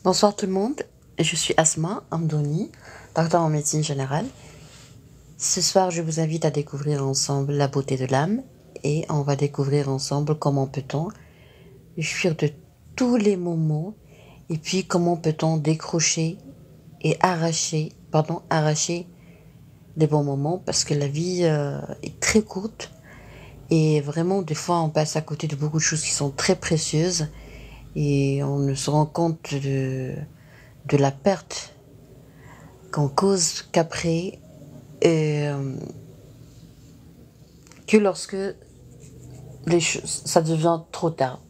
Bonsoir tout le monde, je suis Asma Amdouni, docteur en médecine générale. Ce soir, je vous invite à découvrir ensemble la beauté de l'âme et on va découvrir ensemble comment peut-on fuir de tous les moments et puis comment peut-on décrocher et arracher des bons moments parce que la vie est très courte et vraiment des fois on passe à côté de beaucoup de choses qui sont très précieuses et on ne se rend compte de la perte qu'on cause qu'après, que lorsque ça devient trop tard.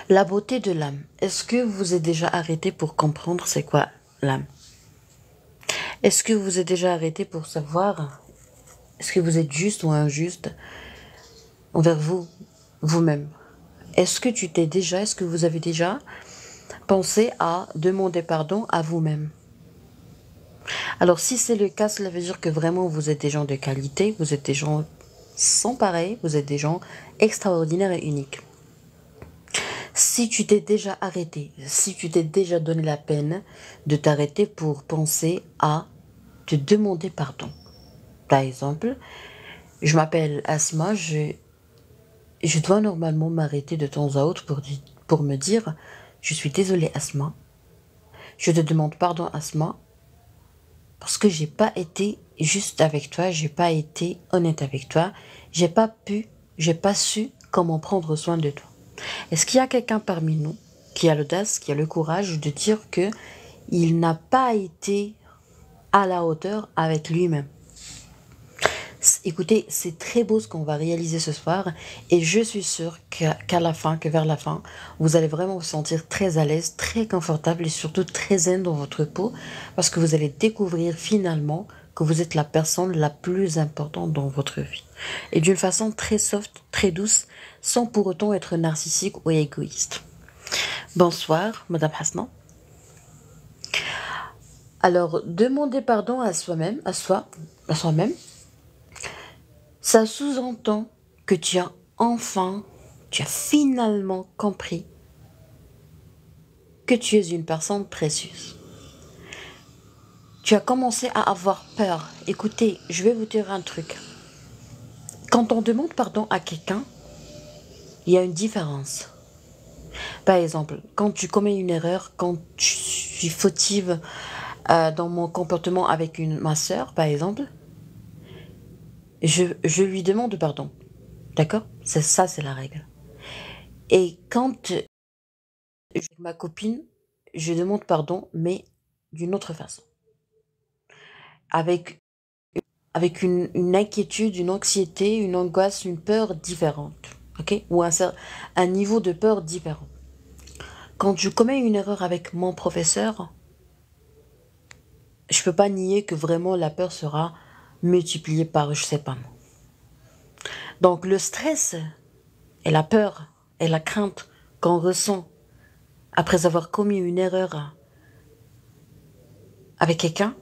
La beauté de l'âme. Est-ce que vous êtes déjà arrêté pour comprendre c'est quoi l'âme? Est-ce que vous êtes déjà arrêté pour savoir est-ce que vous êtes juste ou injuste envers vous-même? Est-ce que vous avez déjà pensé à demander pardon à vous-même? Alors si c'est le cas, cela veut dire que vraiment vous êtes des gens de qualité, vous êtes des gens sans pareil, vous êtes des gens extraordinaires et uniques. Si tu t'es déjà arrêté, si tu t'es déjà donné la peine de t'arrêter pour penser à te demander pardon. Par exemple, je m'appelle Asma, je dois normalement m'arrêter de temps à autre pour me dire je suis désolée Asma, je te demande pardon Asma, parce que j'ai pas été juste avec toi, j'ai pas été honnête avec toi, j'ai pas su comment prendre soin de toi. Est-ce qu'il y a quelqu'un parmi nous qui a l'audace, qui a le courage de dire que il n'a pas été à la hauteur avec lui-même? Écoutez, c'est très beau ce qu'on va réaliser ce soir et je suis sûre que vers la fin, vous allez vraiment vous sentir très à l'aise, très confortable et surtout très zen dans votre peau parce que vous allez découvrir finalement que vous êtes la personne la plus importante dans votre vie. Et d'une façon très soft, très douce, sans pour autant être narcissique ou égoïste. Bonsoir, Madame Hasnan. Alors, demander pardon à soi-même, à soi-même, ça sous-entend que tu as finalement compris que tu es une personne précieuse. Tu as commencé à avoir peur. Écoutez, je vais vous dire un truc. Quand on demande pardon à quelqu'un, il y a une différence. Par exemple, quand tu commets une erreur, quand je suis fautive dans mon comportement avec ma sœur, par exemple, je lui demande pardon. D'accord? C'est la règle. Et quand avec ma copine, je demande pardon, mais d'une autre façon. Avec, avec une inquiétude, une anxiété, une angoisse, une peur différente. Ok? Ou un niveau de peur différent. Quand je commets une erreur avec mon professeur, je peux pas nier que vraiment la peur sera multipliée par je sais pas moi. Donc le stress et la peur et la crainte qu'on ressent après avoir commis une erreur avec quelqu'un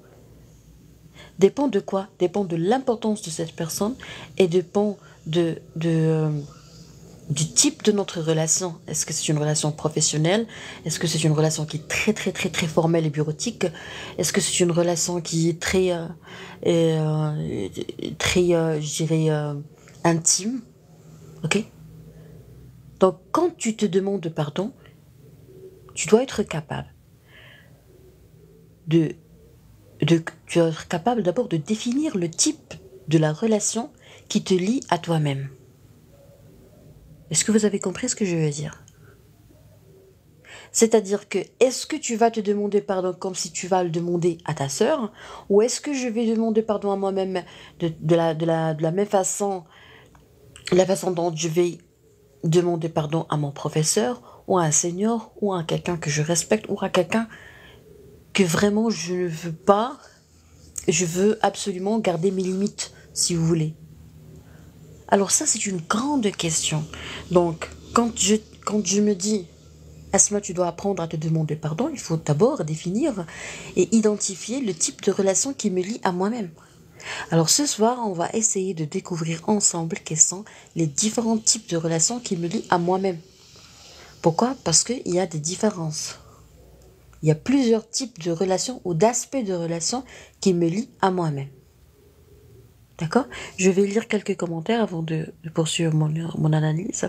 dépend de quoi? Dépend de l'importance de cette personne et dépend du type de notre relation. Est-ce que c'est une relation professionnelle? Est-ce que c'est une relation qui est très très très très formelle et bureautique? Est-ce que c'est une relation qui est je dirais, intime? Ok? Donc quand tu te demandes pardon, tu dois être capable tu dois être capable d'abord de définir le type de la relation qui te lie à toi-même. Est-ce que vous avez compris ce que je veux dire? C'est-à-dire que, est-ce que tu vas te demander pardon comme si tu vas le demander à ta sœur, ou est-ce que je vais demander pardon à moi-même de la même façon, la façon dont je vais demander pardon à mon professeur, ou à un senior, ou à quelqu'un que je respecte, ou à quelqu'un que vraiment je ne veux pas, je veux absolument garder mes limites, si vous voulez. Alors ça, c'est une grande question. Donc, quand je me dis, Asma, tu dois apprendre à te demander pardon, il faut d'abord définir et identifier le type de relation qui me lie à moi-même. Alors ce soir, on va essayer de découvrir ensemble quels sont les différents types de relations qui me lient à moi-même. Pourquoi? Parce qu'il y a des différences. Il y a plusieurs types de relations ou d'aspects de relations qui me lient à moi-même. D'accord? Je vais lire quelques commentaires avant de poursuivre mon analyse.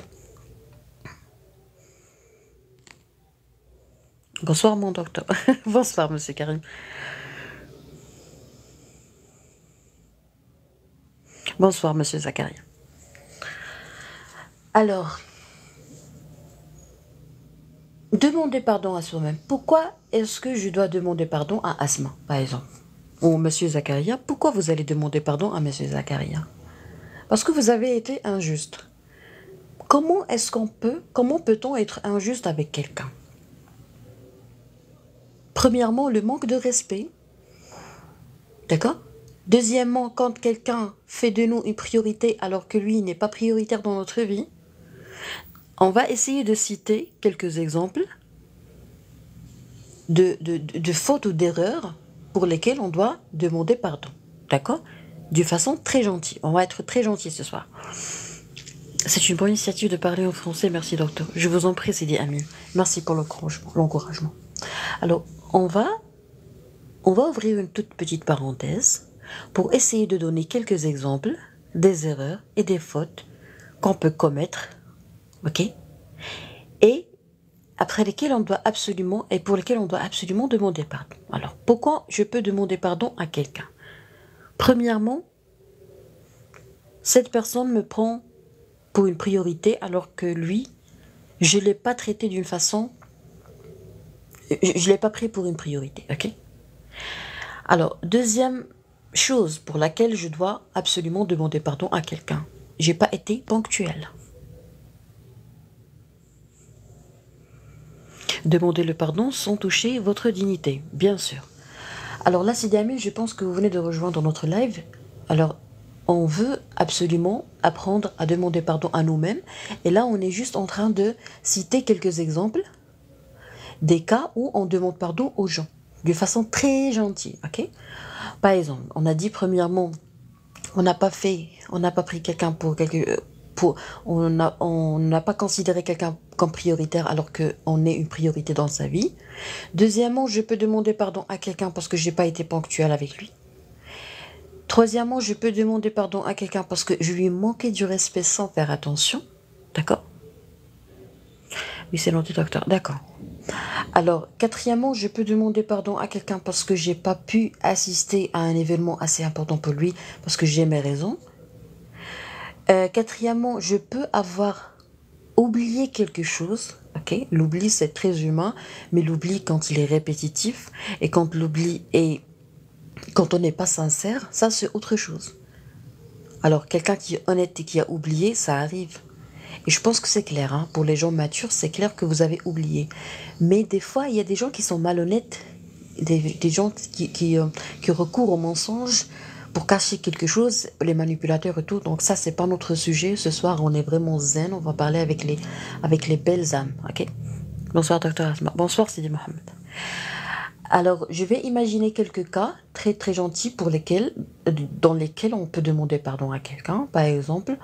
Bonsoir mon docteur. Bonsoir monsieur Karim. Bonsoir monsieur Zakaria. Alors, demander pardon à soi-même. Pourquoi est-ce que je dois demander pardon à Asma, par exemple? Ou monsieur Zakaria, pourquoi vous allez demander pardon à monsieur Zakaria? Parce que vous avez été injuste. Comment peut-on être injuste avec quelqu'un? Premièrement, le manque de respect. D'accord? Deuxièmement, quand quelqu'un fait de nous une priorité alors que lui n'est pas prioritaire dans notre vie, on va essayer de citer quelques exemples de fautes ou d'erreurs pour lesquelles on doit demander pardon. D'accord? De façon très gentille. On va être très gentil ce soir. C'est une bonne initiative de parler en français. Merci, docteur. Je vous en prie, Sidi Amin. Merci pour l'encouragement. Alors, on va ouvrir une toute petite parenthèse pour essayer de donner quelques exemples des erreurs et des fautes qu'on peut commettre, ok? Et après lesquelles on doit absolument, et pour lesquelles on doit absolument demander pardon. Alors, pourquoi je peux demander pardon à quelqu'un? Premièrement, cette personne me prend pour une priorité alors que lui, je ne l'ai pas traité d'une façon, je ne l'ai pas pris pour une priorité, ok? Alors, deuxième chose pour laquelle je dois absolument demander pardon à quelqu'un, j'ai pas été ponctuel. Demandez le pardon sans toucher votre dignité, bien sûr. Alors là, Sidi Amin, je pense que vous venez de rejoindre notre live. Alors, on veut absolument apprendre à demander pardon à nous-mêmes. Et là, on est juste en train de citer quelques exemples des cas où on demande pardon aux gens, de façon très gentille, ok? Par exemple, on a dit premièrement, on n'a pas pris quelqu'un on n'a pas considéré quelqu'un comme prioritaire alors qu'on est une priorité dans sa vie. Deuxièmement, je peux demander pardon à quelqu'un parce que j'ai pas été ponctuel avec lui. Troisièmement, je peux demander pardon à quelqu'un parce que je lui ai manqué du respect sans faire attention. D'accord? Oui, c'est noté, docteur. D'accord. Alors, quatrièmement, je peux demander pardon à quelqu'un parce que j'ai pas pu assister à un événement assez important pour lui, parce que j'ai mes raisons. Quatrièmement, je peux avoir oublié quelque chose. Ok, l'oubli c'est très humain, mais l'oubli quand il est répétitif et quand l'oubli est quand on n'est pas sincère, ça c'est autre chose. Alors quelqu'un qui est honnête et qui a oublié, ça arrive. Et je pense que c'est clair, hein. Pour les gens matures, c'est clair que vous avez oublié. Mais des fois, il y a des gens qui sont malhonnêtes, des gens qui recourent au mensonge pour cacher quelque chose, les manipulateurs et tout. Donc ça, c'est pas notre sujet. Ce soir, on est vraiment zen. On va parler avec les belles âmes, ok? Bonsoir, docteur Asma. Bonsoir, Sidi Mohamed. Alors, je vais imaginer quelques cas très très gentils dans lesquels on peut demander pardon à quelqu'un. Par exemple,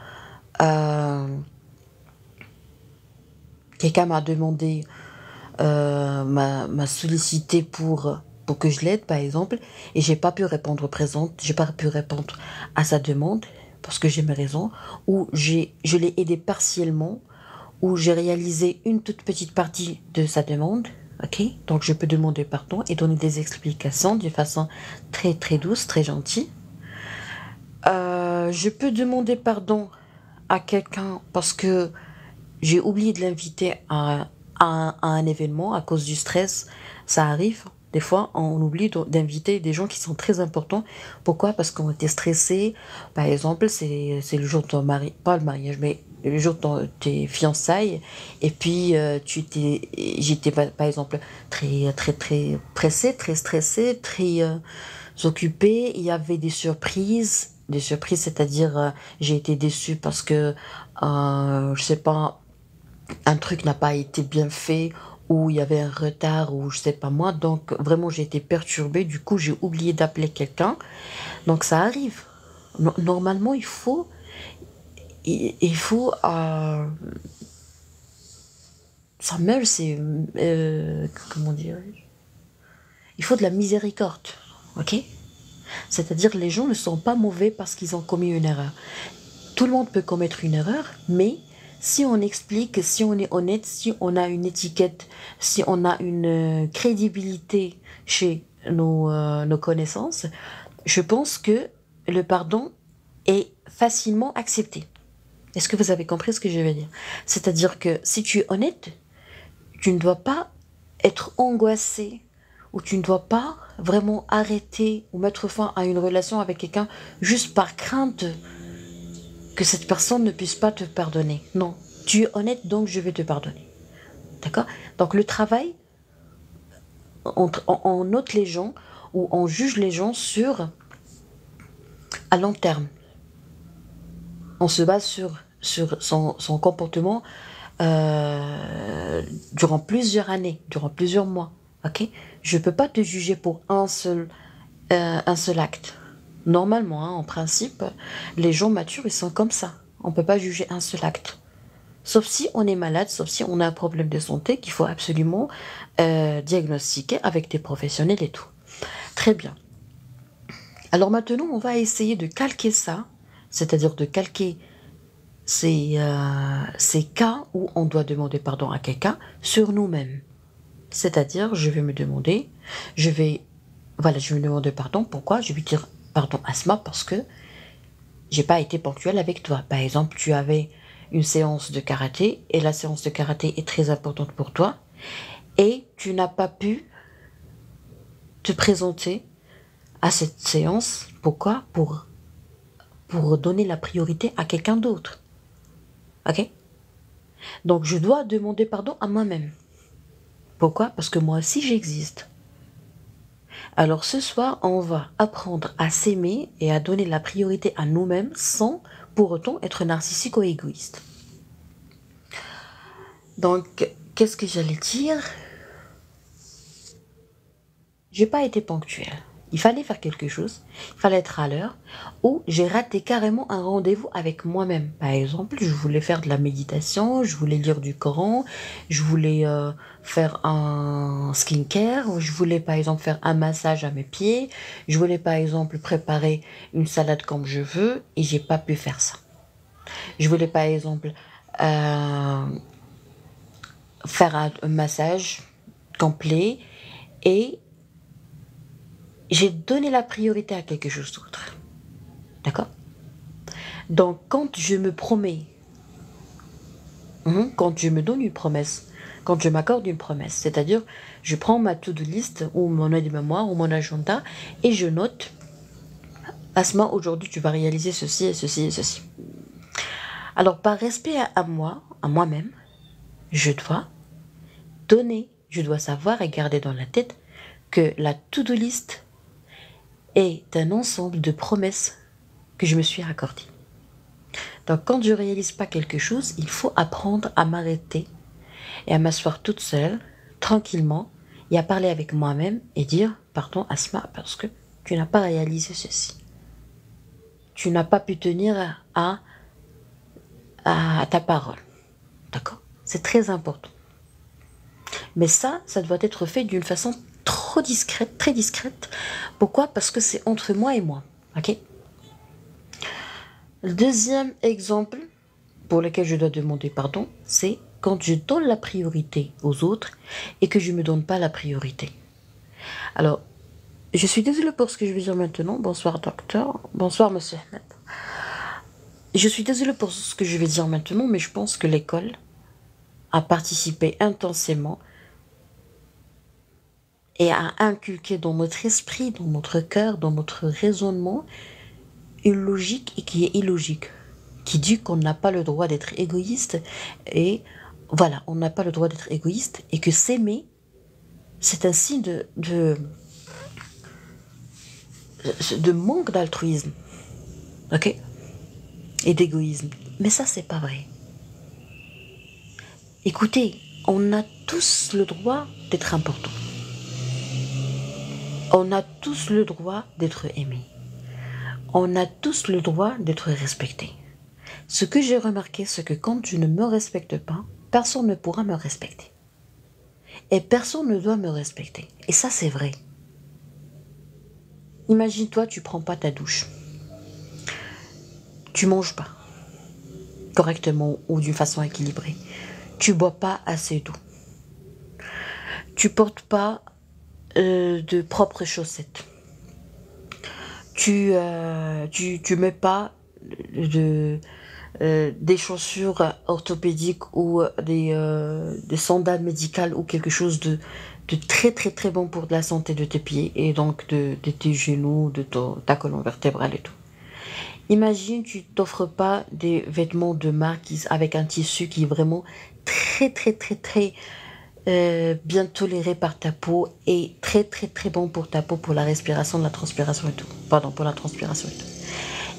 quelqu'un m'a demandé, m'a sollicité pour que je l'aide, par exemple, et j'ai pas pu répondre présente, j'ai pas pu répondre à sa demande parce que j'ai mes raisons, ou je l'ai aidé partiellement, ou j'ai réalisé une toute petite partie de sa demande. Ok, donc je peux demander pardon et donner des explications de façon très très douce, très gentille. Je peux demander pardon à quelqu'un parce que j'ai oublié de l'inviter à un événement à cause du stress. Ça arrive. Des fois, on oublie d'inviter des gens qui sont très importants. Pourquoi? Parce qu'on était stressé. Par exemple, c'est le jour de ton mariage, pas le mariage, mais le jour de tes fiançailles. Et puis, j'étais par exemple très, très, très pressée, très stressée, très occupée. Il y avait des surprises. Des surprises, c'est-à-dire, j'ai été déçue parce que, je sais pas, un truc n'a pas été bien fait ou il y avait un retard ou je sais pas moi, donc vraiment j'ai été perturbée, du coup j'ai oublié d'appeler quelqu'un, donc ça arrive. Normalement il faut ça meurt, c'est comment dire, Il faut de la miséricorde, ok? C'est-à-dire les gens ne sont pas mauvais parce qu'ils ont commis une erreur. Tout le monde peut commettre une erreur, mais si on explique, si on est honnête, si on a une étiquette, si on a une crédibilité chez nos connaissances, je pense que le pardon est facilement accepté. Est-ce que vous avez compris ce que je veux dire? C'est-à-dire que si tu es honnête, tu ne dois pas être angoissé ou tu ne dois pas vraiment arrêter ou mettre fin à une relation avec quelqu'un juste par crainte que cette personne ne puisse pas te pardonner. Non, tu es honnête, donc je vais te pardonner. D'accord? Donc le travail, on note les gens ou on juge les gens sur à long terme. On se base sur son comportement durant plusieurs années, durant plusieurs mois. Ok? Je ne peux pas te juger pour un seul acte. Normalement, hein, en principe, les gens matures, ils sont comme ça. On ne peut pas juger un seul acte. Sauf si on est malade, sauf si on a un problème de santé qu'il faut absolument diagnostiquer avec des professionnels et tout. Très bien. Alors maintenant, on va essayer de calquer ça, c'est-à-dire de calquer ces cas où on doit demander pardon à quelqu'un sur nous-mêmes. C'est-à-dire, je vais me demander pardon. Pourquoi? Je vais dire pardon Asma parce que j'ai pas été ponctuelle avec toi. Par exemple, tu avais une séance de karaté et la séance de karaté est très importante pour toi et tu n'as pas pu te présenter à cette séance. Pourquoi? Pour donner la priorité à quelqu'un d'autre. Ok? Donc je dois demander pardon à moi-même. Pourquoi? Parce que moi aussi j'existe. Alors ce soir, on va apprendre à s'aimer et à donner la priorité à nous-mêmes sans pour autant être narcissique ou égoïste. Donc, qu'est-ce que j'allais dire? J'ai pas été ponctuelle. Il fallait faire quelque chose, il fallait être à l'heure, ou j'ai raté carrément un rendez-vous avec moi-même. Par exemple, je voulais faire de la méditation, je voulais lire du Coran, je voulais faire un skincare, ou je voulais par exemple faire un massage à mes pieds, je voulais par exemple préparer une salade comme je veux, et j'ai pas pu faire ça. Je voulais par exemple faire un massage complet, et j'ai donné la priorité à quelque chose d'autre. D'accord? Donc, quand je me promets, quand je me donne une promesse, quand je m'accorde une promesse, c'est-à-dire, je prends ma to-do list ou mon aide-mémoire ou mon agenda et je note, Asma, aujourd'hui, tu vas réaliser ceci et ceci et ceci. Alors, par respect à moi, à moi-même, je dois donner, je dois savoir et garder dans la tête que la to-do list est un ensemble de promesses que je me suis accordées. Donc quand je ne réalise pas quelque chose, il faut apprendre à m'arrêter et à m'asseoir toute seule, tranquillement, et à parler avec moi-même et dire « Pardon Asma, parce que tu n'as pas réalisé ceci. Tu n'as pas pu tenir à ta parole. » D'accord? C'est très important. Mais ça doit être fait d'une façon trop discrète, très discrète. Pourquoi? Parce que c'est entre moi et moi. Ok? Le deuxième exemple pour lequel je dois demander pardon, c'est quand je donne la priorité aux autres et que je ne me donne pas la priorité. Alors, je suis désolée pour ce que je vais dire maintenant. Bonsoir docteur. Bonsoir monsieur Ahmed. Je suis désolée pour ce que je vais dire maintenant, mais je pense que l'école a participé intensément et a inculqué dans notre esprit, dans notre cœur, dans notre raisonnement, une logique qui est illogique, qui dit qu'on n'a pas le droit d'être égoïste et voilà, on n'a pas le droit d'être égoïste et que s'aimer, c'est un signe de manque d'altruisme, ok, et d'égoïsme. Mais ça, c'est pas vrai. Écoutez, on a tous le droit d'être important. On a tous le droit d'être aimé. On a tous le droit d'être respecté. Ce que j'ai remarqué, c'est que quand je ne me respecte pas, personne ne pourra me respecter. Et personne ne doit me respecter. Et ça, c'est vrai. Imagine-toi, tu prends pas ta douche. Tu manges pas correctement ou d'une façon équilibrée. Tu bois pas assez d'eau. Tu portes pas de propres chaussettes. Tu mets pas de, des chaussures orthopédiques ou des sandales médicales ou quelque chose de très très très bon pour la santé de tes pieds et donc de tes genoux, de ta colonne vertébrale et tout. Imagine, tu t'offres pas des vêtements de marque avec un tissu qui est vraiment très très très très bien toléré par ta peau et très très très bon pour ta peau, pour la respiration, la transpiration et tout. Pardon, pour la transpiration et tout.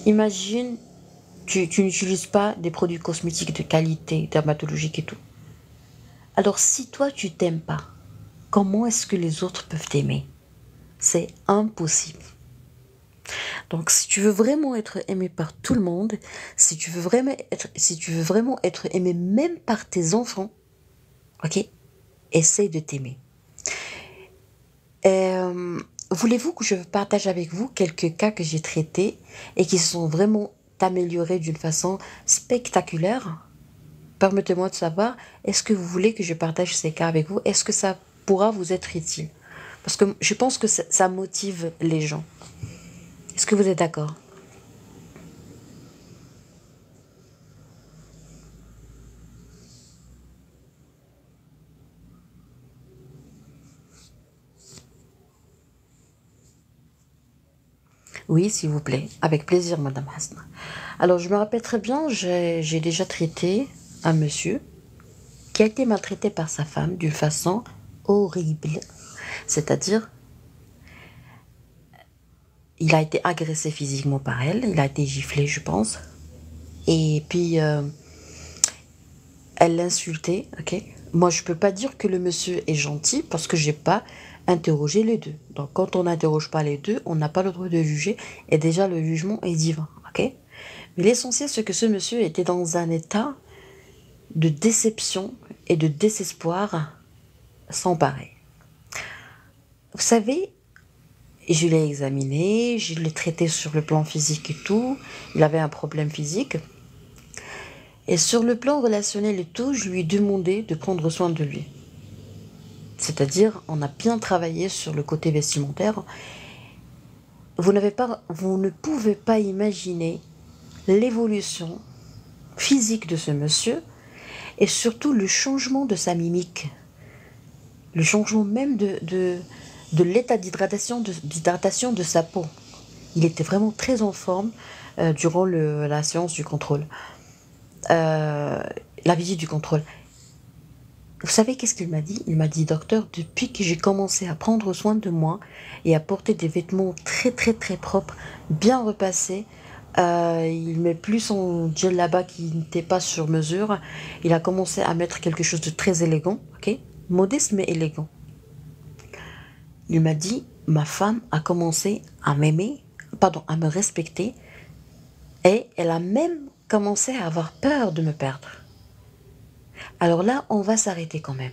Imagine, tu n'utilises pas des produits cosmétiques de qualité, dermatologique et tout. Alors si toi tu t'aimes pas, comment est-ce que les autres peuvent t'aimer? C'est impossible. Donc si tu veux vraiment être aimé par tout le monde, si tu veux vraiment être aimé même par tes enfants, ok, essaye de t'aimer. Euh, Voulez-vous que je partage avec vous quelques cas que j'ai traités et qui sont vraiment améliorés d'une façon spectaculaire? Permettez-moi de savoir, est-ce que vous voulez que je partage ces cas avec vous? Est-ce que ça pourra vous être utile? Parce que je pense que ça motive les gens. Est-ce que vous êtes d'accord? Oui, s'il vous plaît. Avec plaisir, Madame Hasna. Alors, je me rappelle très bien, j'ai déjà traité un monsieur qui a été maltraité par sa femme d'une façon horrible. C'est-à-dire, il a été agressé physiquement par elle, il a été giflé, je pense. Et puis, elle l'insultait, ok? Moi, je peux pas dire que le monsieur est gentil parce que j'ai pas interrogé les deux. Donc, quand on n'interroge pas les deux, on n'a pas le droit de juger. Et déjà, le jugement est divin, ok? Mais l'essentiel, c'est que ce monsieur était dans un état de déception et de désespoir sans pareil. Vous savez, je l'ai examiné, je l'ai traité sur le plan physique et tout. Il avait un problème physique. Et sur le plan relationnel et tout, je lui ai demandé de prendre soin de lui. C'est-à-dire, on a bien travaillé sur le côté vestimentaire. Vous ne pouvez pas imaginer l'évolution physique de ce monsieur et surtout le changement de sa mimique. Le changement même de l'état d'hydratation de sa peau. Il était vraiment très en forme durant la séance du contrôle. La visite du contrôle. Vous savez qu'est-ce qu'il m'a dit? Il m'a dit, docteur, depuis que j'ai commencé à prendre soin de moi et à porter des vêtements très très très propres, bien repassés, il met plus son gel là-bas qui n'était pas sur mesure. Il a commencé à mettre quelque chose de très élégant, ok? Modeste mais élégant. Il m'a dit, ma femme a commencé à m'aimer, pardon, à me respecter et elle a même commencé à avoir peur de me perdre. Alors là, on va s'arrêter quand même.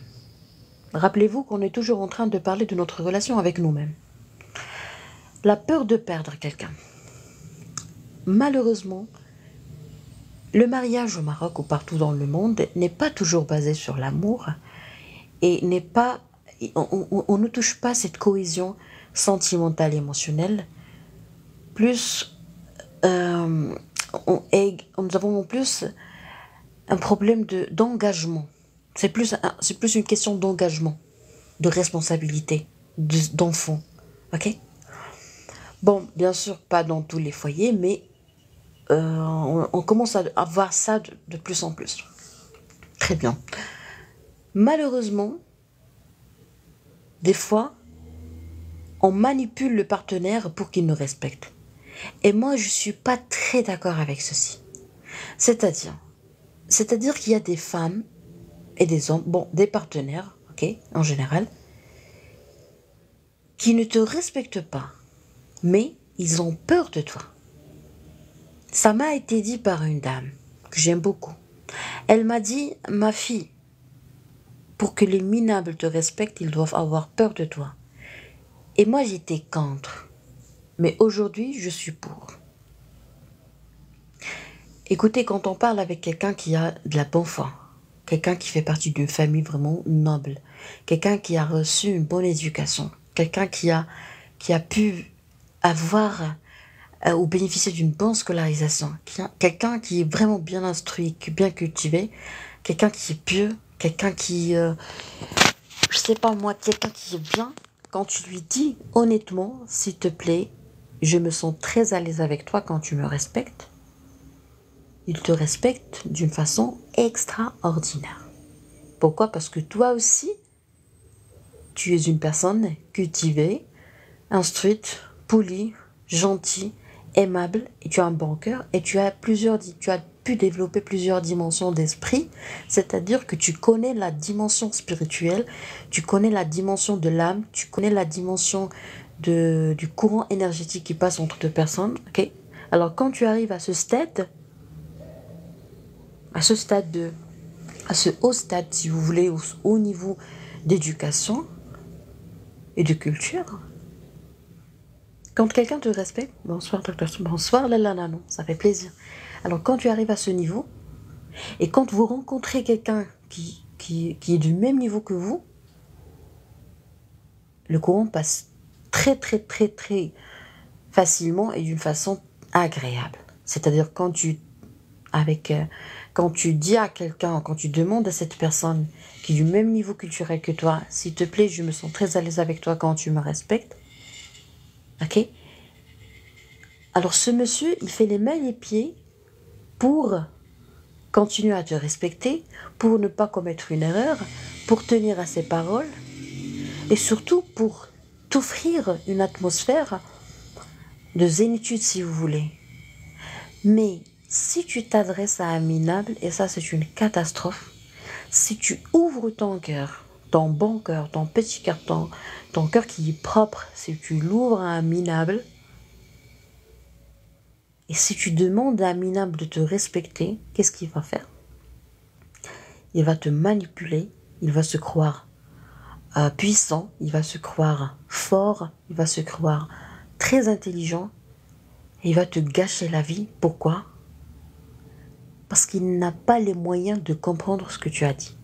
Rappelez-vous qu'on est toujours en train de parler de notre relation avec nous-mêmes. La peur de perdre quelqu'un. Malheureusement, le mariage au Maroc ou partout dans le monde n'est pas toujours basé sur l'amour et n'est pas, on ne touche pas cette cohésion sentimentale et émotionnelle. Plus, euh, nous avons en plus un problème d'engagement. C'est plus une question d'engagement, de responsabilité, d'enfant. Ok? Bon, bien sûr, pas dans tous les foyers, mais on commence à voir ça de plus en plus. Très bien. Malheureusement, des fois, on manipule le partenaire pour qu'il nous respecte. Et moi, je suis pas très d'accord avec ceci. C'est-à-dire, c'est-à-dire qu'il y a des femmes et des hommes, bon, des partenaires, ok, en général, qui ne te respectent pas, mais ils ont peur de toi. Ça m'a été dit par une dame que j'aime beaucoup. Elle m'a dit, ma fille, pour que les minables te respectent, ils doivent avoir peur de toi. Et moi, j'étais contre. Mais aujourd'hui, je suis pour. Écoutez, quand on parle avec quelqu'un qui a de la bonne foi, quelqu'un qui fait partie d'une famille vraiment noble, quelqu'un qui a reçu une bonne éducation, quelqu'un qui a pu avoir ou bénéficier d'une bonne scolarisation, quelqu'un qui est vraiment bien instruit, bien cultivé, quelqu'un qui est pieux, quelqu'un qui, je sais pas moi, quelqu'un qui est bien, quand tu lui dis honnêtement, s'il te plaît, je me sens très à l'aise avec toi quand tu me respectes, il te respecte d'une façon extraordinaire. Pourquoi? Parce que toi aussi, tu es une personne cultivée, instruite, polie, gentille, aimable, et tu as un bon cœur, et tu as pu développer plusieurs dimensions d'esprit, c'est-à-dire que tu connais la dimension spirituelle, tu connais la dimension de l'âme, tu connais la dimension du courant énergétique qui passe entre deux personnes, ok? Alors quand tu arrives à ce haut stade, si vous voulez, au haut niveau d'éducation et de culture, quand quelqu'un te respecte, bonsoir docteur, bonsoir Lalana, non, ça fait plaisir. Alors quand tu arrives à ce niveau, et quand vous rencontrez quelqu'un qui est du même niveau que vous, le courant passe très facilement et d'une façon agréable. C'est-à-dire quand tu dis à quelqu'un, quand tu demandes à cette personne qui est du même niveau culturel que toi, s'il te plaît, je me sens très à l'aise avec toi quand tu me respectes, ok? Alors ce monsieur, il fait les mains et les pieds pour continuer à te respecter, pour ne pas commettre une erreur, pour tenir à ses paroles, et surtout pour t'offrir une atmosphère de zénitude si vous voulez. Mais si tu t'adresses à un minable, et ça c'est une catastrophe, si tu ouvres ton cœur, ton bon cœur, ton petit cœur, ton cœur qui est propre, si tu l'ouvres à un minable, et si tu demandes à un minable de te respecter, qu'est-ce qu'il va faire? Il va te manipuler, il va se croire puissant, il va se croire fort, il va se croire très intelligent, et il va te gâcher la vie. Pourquoi? Parce qu'il n'a pas les moyens de comprendre ce que tu as dit.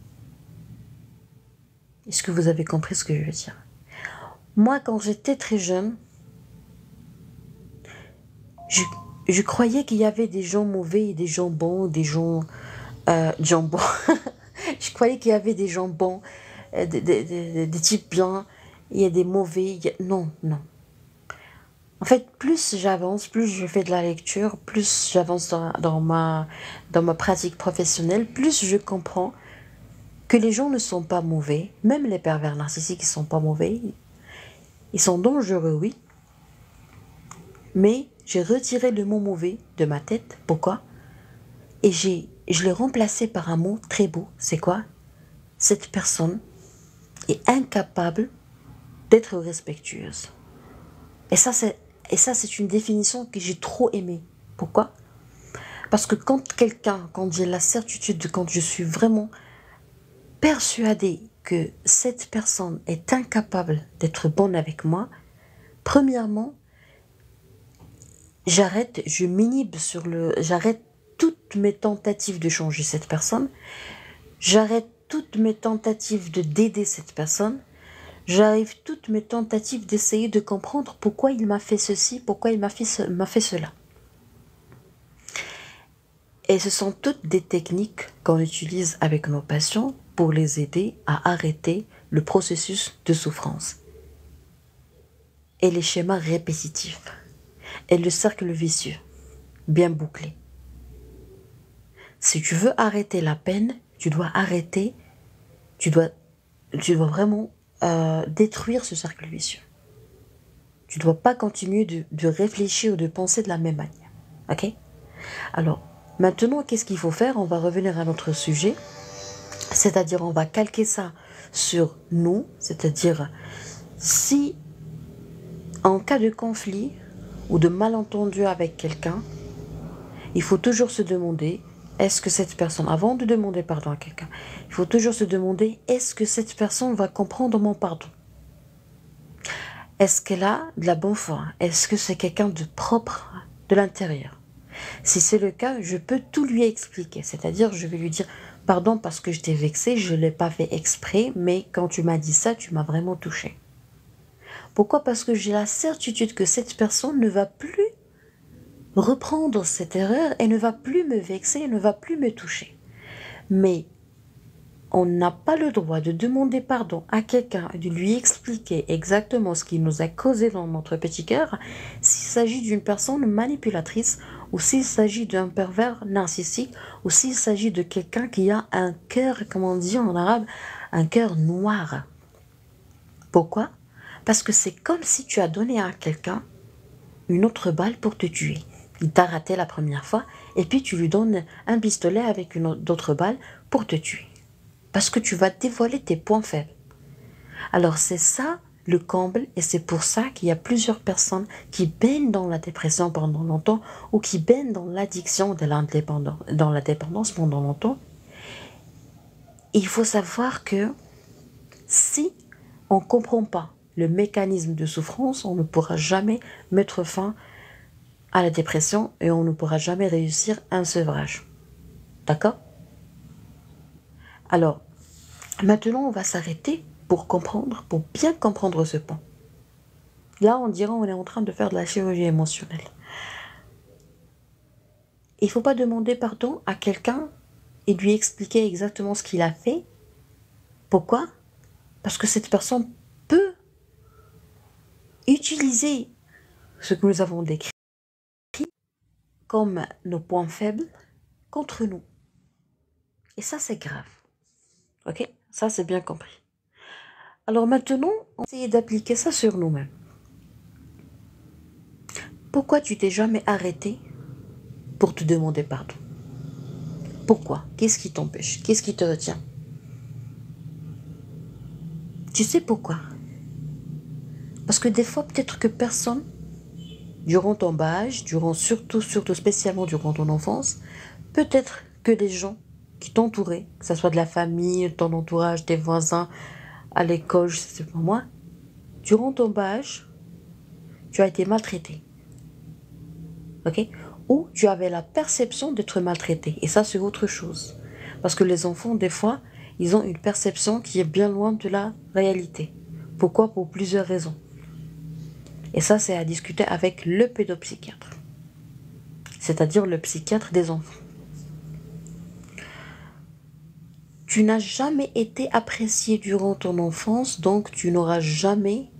Est-ce que vous avez compris ce que je veux dire? Moi, quand j'étais très jeune, je croyais qu'il y avait des gens mauvais et des gens bons, des gens bons. Je croyais qu'il y avait des gens bons, des types bien, il y a des mauvais. Non. En fait, plus j'avance, plus je fais de la lecture, plus j'avance dans ma pratique professionnelle, plus je comprends que les gens ne sont pas mauvais, même les pervers narcissiques ne sont pas mauvais. Ils sont dangereux, oui. Mais j'ai retiré le mot mauvais de ma tête. Pourquoi? Et je l'ai remplacé par un mot très beau. C'est quoi? Cette personne est incapable d'être respectueuse. Et ça, c'est une définition que j'ai trop aimée. Pourquoi? Parce que quand j'ai la certitude, quand je suis vraiment persuadée que cette personne est incapable d'être bonne avec moi, premièrement, j'arrête toutes mes tentatives de changer cette personne, j'arrête toutes mes tentatives d'aider cette personne, j'arrive toutes mes tentatives d'essayer de comprendre pourquoi il m'a fait ceci, pourquoi il m'a fait cela. Et ce sont toutes des techniques qu'on utilise avec nos patients pour les aider à arrêter le processus de souffrance. Et les schémas répétitifs. Et le cercle vicieux, bien bouclé. Si tu veux arrêter la peine, tu dois vraiment détruire ce cercle vicieux. Tu ne dois pas continuer de réfléchir ou de penser de la même manière. Ok? Alors, maintenant, qu'est-ce qu'il faut faire? On va revenir à notre sujet. C'est-à-dire, on va calquer ça sur nous. C'est-à-dire, si en cas de conflit ou de malentendu avec quelqu'un, il faut toujours se demander, est-ce que cette personne, avant de demander pardon à quelqu'un, il faut toujours se demander, est-ce que cette personne va comprendre mon pardon? Est-ce qu'elle a de la bonne foi? Est-ce que c'est quelqu'un de propre de l'intérieur? Si c'est le cas, je peux tout lui expliquer. C'est-à-dire, je vais lui dire, pardon parce que je t'ai vexé, je ne l'ai pas fait exprès, mais quand tu m'as dit ça, tu m'as vraiment touché. Pourquoi? Parce que j'ai la certitude que cette personne ne va plus reprendre cette erreur et ne va plus me vexer, et ne va plus me toucher. Mais on n'a pas le droit de demander pardon à quelqu'un et de lui expliquer exactement ce qui nous a causé dans notre petit cœur s'il s'agit d'une personne manipulatrice ou s'il s'agit d'un pervers narcissique ou s'il s'agit de quelqu'un qui a un cœur, comme on dit en arabe, un cœur noir. Pourquoi? Parce que c'est comme si tu as donné à quelqu'un une autre balle pour te tuer. Il t'a raté la première fois et puis tu lui donnes un pistolet avec une autre balle pour te tuer. Parce que tu vas dévoiler tes points faibles. Alors c'est ça le comble et c'est pour ça qu'il y a plusieurs personnes qui baignent dans la dépression pendant longtemps ou qui baignent dans l'addiction dans la dépendance pendant longtemps. Et il faut savoir que si on ne comprend pas le mécanisme de souffrance, on ne pourra jamais mettre fin à la dépression et on ne pourra jamais réussir un sevrage. D'accord? Alors, maintenant, on va s'arrêter pour comprendre, pour bien comprendre ce point. Là, on dirait qu'on est en train de faire de la chirurgie émotionnelle. Il ne faut pas demander pardon à quelqu'un et lui expliquer exactement ce qu'il a fait. Pourquoi? Parce que cette personne peut utiliser ce que nous avons décrit comme nos points faibles contre nous. Et ça, c'est grave. Ok? Ça, c'est bien compris. Alors maintenant, on va essayer d'appliquer ça sur nous-mêmes. Pourquoi tu t'es jamais arrêté pour te demander pardon? Pourquoi? Qu'est-ce qui t'empêche? Qu'est-ce qui te retient? Tu sais pourquoi? Parce que des fois, peut-être que personne, durant ton bas âge, surtout spécialement durant ton enfance, peut-être que les gens qui t'entouraient, que ce soit de la famille, ton entourage, des voisins, à l'école, je sais pas moi, durant ton bas âge, tu as été maltraité. Ok? Ou tu avais la perception d'être maltraité. Et ça, c'est autre chose. Parce que les enfants, des fois, ils ont une perception qui est bien loin de la réalité. Pourquoi? Pour plusieurs raisons. Et ça, c'est à discuter avec le pédopsychiatre. C'est-à-dire le psychiatre des enfants. Tu n'as jamais été apprécié durant ton enfance, donc tu n'auras jamais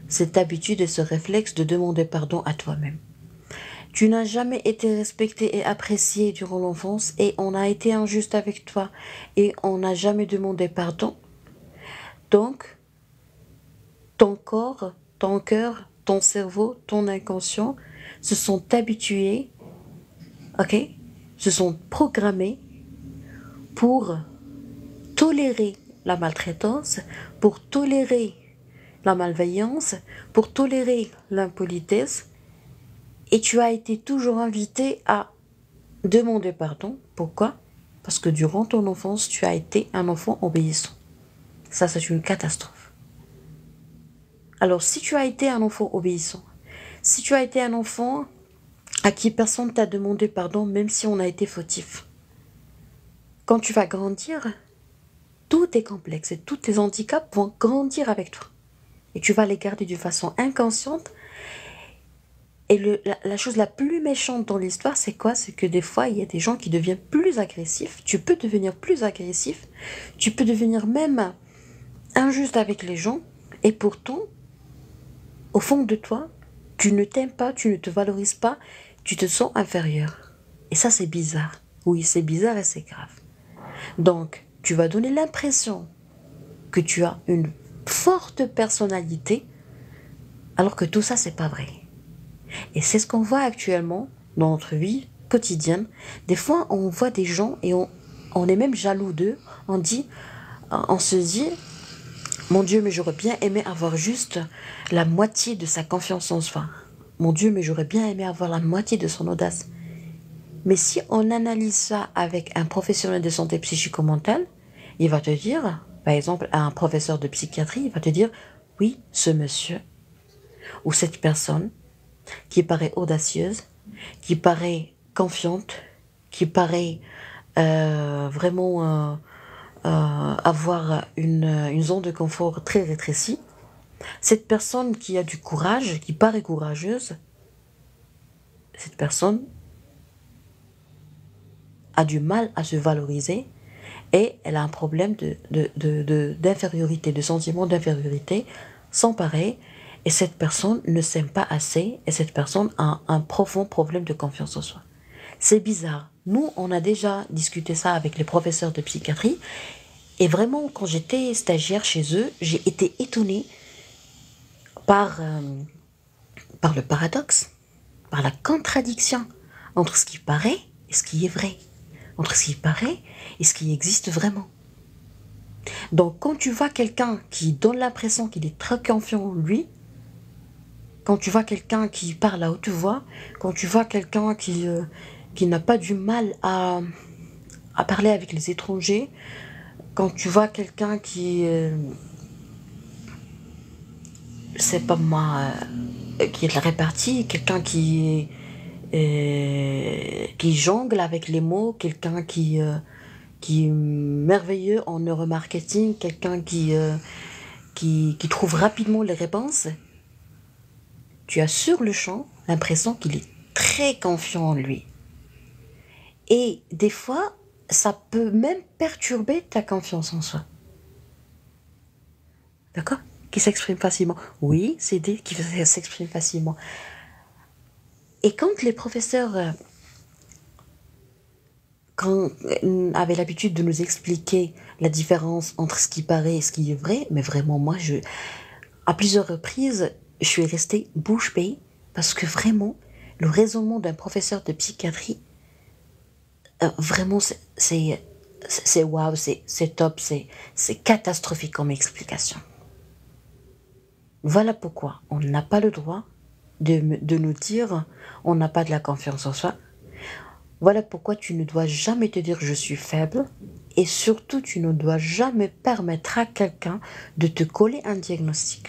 cette habitude et ce réflexe de demander pardon à toi-même. Tu n'as jamais été respecté et apprécié durant l'enfance et on a été injuste avec toi et on n'a jamais demandé pardon. Donc, ton corps, ton cœur, ton cerveau, ton inconscient se sont habitués, ok, se sont programmés pour tolérer la maltraitance, pour tolérer la malveillance, pour tolérer l'impolitesse. Et tu as été toujours invité à demander pardon. Pourquoi? Parce que durant ton enfance, tu as été un enfant obéissant. Ça, c'est une catastrophe. Alors, si tu as été un enfant obéissant, si tu as été un enfant à qui personne t'a demandé pardon, même si on a été fautif, quand tu vas grandir, tous tes complexes et tous tes handicaps vont grandir avec toi. Et tu vas les garder d'une façon inconsciente. Et la chose la plus méchante dans l'histoire, c'est quoi? C'est que des fois, il y a des gens qui deviennent plus agressifs. Tu peux devenir plus agressif. Tu peux devenir même injuste avec les gens. Et pourtant, au fond de toi, tu ne t'aimes pas, tu ne te valorises pas, tu te sens inférieur. Et ça, c'est bizarre. Oui, c'est bizarre et c'est grave. Donc, tu vas donner l'impression que tu as une forte personnalité, alors que tout ça, c'est pas vrai. Et c'est ce qu'on voit actuellement dans notre vie quotidienne. Des fois, on voit des gens et on est même jaloux d'eux. On se dit, mon Dieu, mais j'aurais bien aimé avoir juste la moitié de sa confiance en soi. Mon Dieu, mais j'aurais bien aimé avoir la moitié de son audace. Mais si on analyse ça avec un professionnel de santé psychico-mentale, il va te dire, par exemple, un professeur de psychiatrie, il va te dire, oui, ce monsieur, ou cette personne qui paraît audacieuse, qui paraît confiante, qui paraît vraiment avoir une zone de confort très rétrécie, cette personne qui a du courage, qui paraît courageuse, cette personne a du mal à se valoriser et elle a un problème d'infériorité, de sentiment d'infériorité sans pareil, et cette personne ne s'aime pas assez et cette personne a un profond problème de confiance en soi. C'est bizarre. Nous, on a déjà discuté ça avec les professeurs de psychiatrie et vraiment, quand j'étais stagiaire chez eux, j'ai été étonnée par le paradoxe, par la contradiction entre ce qui paraît et ce qui est vrai, entre ce qui paraît et ce qui existe vraiment. Donc quand tu vois quelqu'un qui donne l'impression qu'il est très confiant en lui, quand tu vois quelqu'un qui parle à haute voix, quand tu vois quelqu'un qui n'a pas du mal à parler avec les étrangers, quand tu vois quelqu'un qui, c'est pas moi, qui est de la répartie, quelqu'un qui jongle avec les mots, quelqu'un qui est merveilleux en neuromarketing, quelqu'un qui trouve rapidement les réponses, tu as sur le champ l'impression qu'il est très confiant en lui. Et des fois, ça peut même perturber ta confiance en soi. D'accord? Qui s'exprime facilement. Oui, c'est des qui s'expriment facilement. Et quand les professeurs avaient l'habitude de nous expliquer la différence entre ce qui paraît et ce qui est vrai, mais vraiment, moi, à plusieurs reprises, je suis restée bouche bée parce que vraiment, le raisonnement d'un professeur de psychiatrie, vraiment, c'est waouh, c'est top, c'est catastrophique comme explication. Voilà pourquoi on n'a pas le droit de nous dire on n'a pas de la confiance en soi. Voilà pourquoi tu ne dois jamais te dire je suis faible et surtout tu ne dois jamais permettre à quelqu'un de te coller un diagnostic.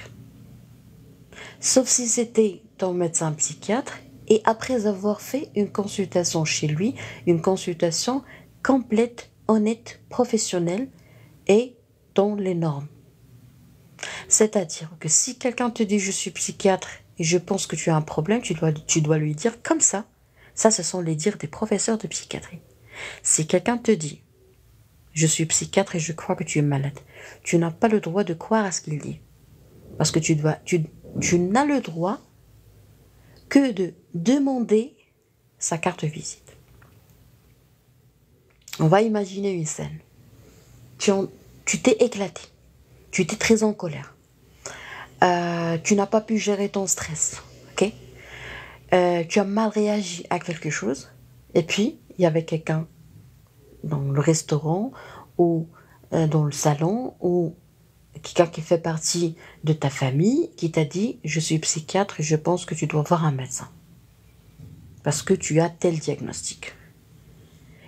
Sauf si c'était ton médecin psychiatre et après avoir fait une consultation chez lui, une consultation complète, honnête, professionnelle et dans les normes. C'est-à-dire que si quelqu'un te dit je suis psychiatre et je pense que tu as un problème, tu dois lui dire comme ça. Ça, ce sont les dires des professeurs de psychiatrie. Si quelqu'un te dit je suis psychiatre et je crois que tu es malade, tu n'as pas le droit de croire à ce qu'il dit. Parce que tu n'as le droit que de demander sa carte visite. On va imaginer une scène. Tu t'es éclaté. Tu étais très en colère. Tu n'as pas pu gérer ton stress. Ok? Tu as mal réagi à quelque chose. Et puis, il y avait quelqu'un dans le restaurant ou dans le salon ou quelqu'un qui fait partie de ta famille qui t'a dit « Je suis psychiatre et je pense que tu dois voir un médecin. Parce que tu as tel diagnostic. »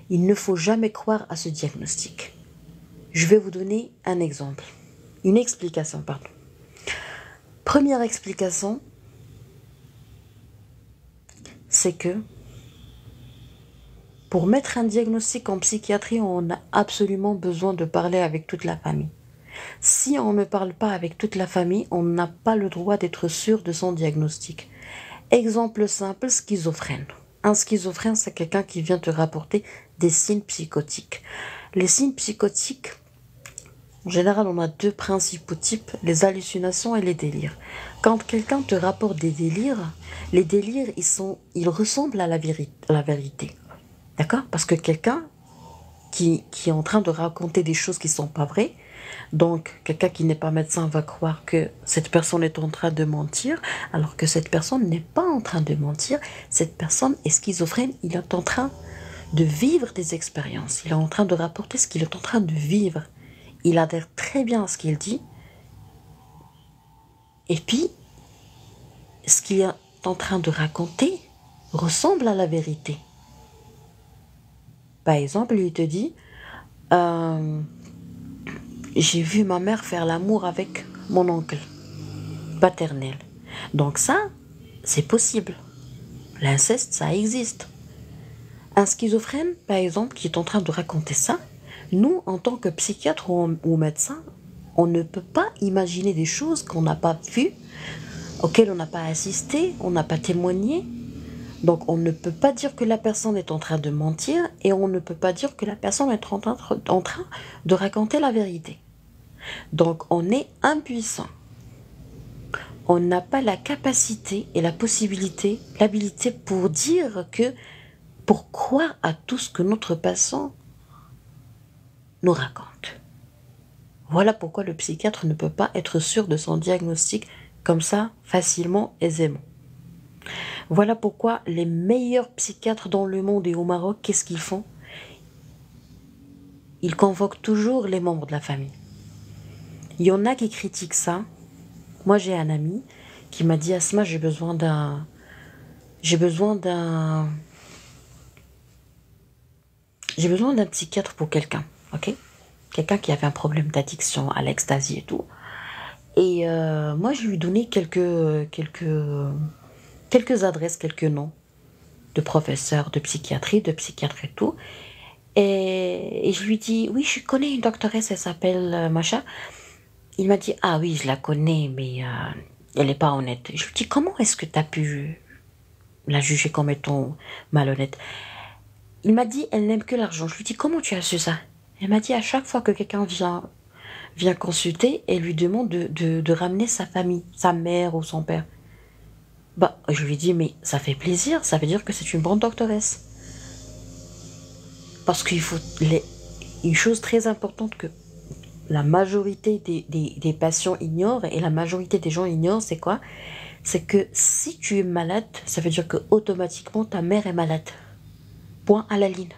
Il ne faut jamais croire à ce diagnostic. Je vais vous donner un exemple. Une explication, pardon. Première explication, c'est que pour mettre un diagnostic en psychiatrie, on a absolument besoin de parler avec toute la famille. Si on ne parle pas avec toute la famille, on n'a pas le droit d'être sûr de son diagnostic. Exemple simple, schizophrène. Un schizophrène, c'est quelqu'un qui vient te rapporter des signes psychotiques. Les signes psychotiques, en général, on a deux principaux types, les hallucinations et les délires. Quand quelqu'un te rapporte des délires, les délires, ils ressemblent à la vérité. D'accord? Parce que quelqu'un qui est en train de raconter des choses qui ne sont pas vraies, donc quelqu'un qui n'est pas médecin va croire que cette personne est en train de mentir, alors que cette personne n'est pas en train de mentir. Cette personne est schizophrène, il est en train de vivre des expériences, il est en train de rapporter ce qu'il est en train de vivre. Il adhère très bien à ce qu'il dit. Et puis, ce qu'il est en train de raconter ressemble à la vérité. Par exemple, il te dit j'ai vu ma mère faire l'amour avec mon oncle paternel. Donc ça, c'est possible. L'inceste, ça existe. Un schizophrène, par exemple, qui est en train de raconter ça, nous, en tant que psychiatre ou médecin, on ne peut pas imaginer des choses qu'on n'a pas vues, auxquelles on n'a pas assisté, on n'a pas témoigné. Donc on ne peut pas dire que la personne est en train de mentir et on ne peut pas dire que la personne est en train de raconter la vérité. Donc on est impuissant. On n'a pas la capacité et la possibilité, l'habilité pour dire que, pour croire à tout ce que notre patient nous raconte. Voilà pourquoi le psychiatre ne peut pas être sûr de son diagnostic comme ça, facilement, aisément. Voilà pourquoi les meilleurs psychiatres dans le monde et au Maroc, qu'est-ce qu'ils font? Ils convoquent toujours les membres de la famille. Il y en a qui critiquent ça. Moi, j'ai un ami qui m'a dit, Asma, j'ai besoin d'un psychiatre pour quelqu'un, ok? Quelqu'un qui avait un problème d'addiction à l'ecstasy et tout. Et moi, je lui ai donné quelques adresses, quelques noms de professeurs de psychiatrie, de psychiatres et tout. Et je lui dis, oui, je connais une doctoresse, elle s'appelle Macha. Il m'a dit, ah oui, je la connais, mais elle n'est pas honnête. Je lui dis, comment est-ce que tu as pu la juger comme étant malhonnête? Il m'a dit, elle n'aime que l'argent. Je lui dis, comment tu as su ça? Elle m'a dit, à chaque fois que quelqu'un vient consulter, elle lui demande de ramener sa famille, sa mère ou son père. Bah, je lui dis, mais ça fait plaisir, ça veut dire que c'est une bonne doctoresse. Parce qu'il faut une chose très importante que la majorité des patients ignorent et la majorité des gens ignorent, c'est quoi? C'est que si tu es malade, ça veut dire que automatiquement ta mère est malade. Point à la ligne.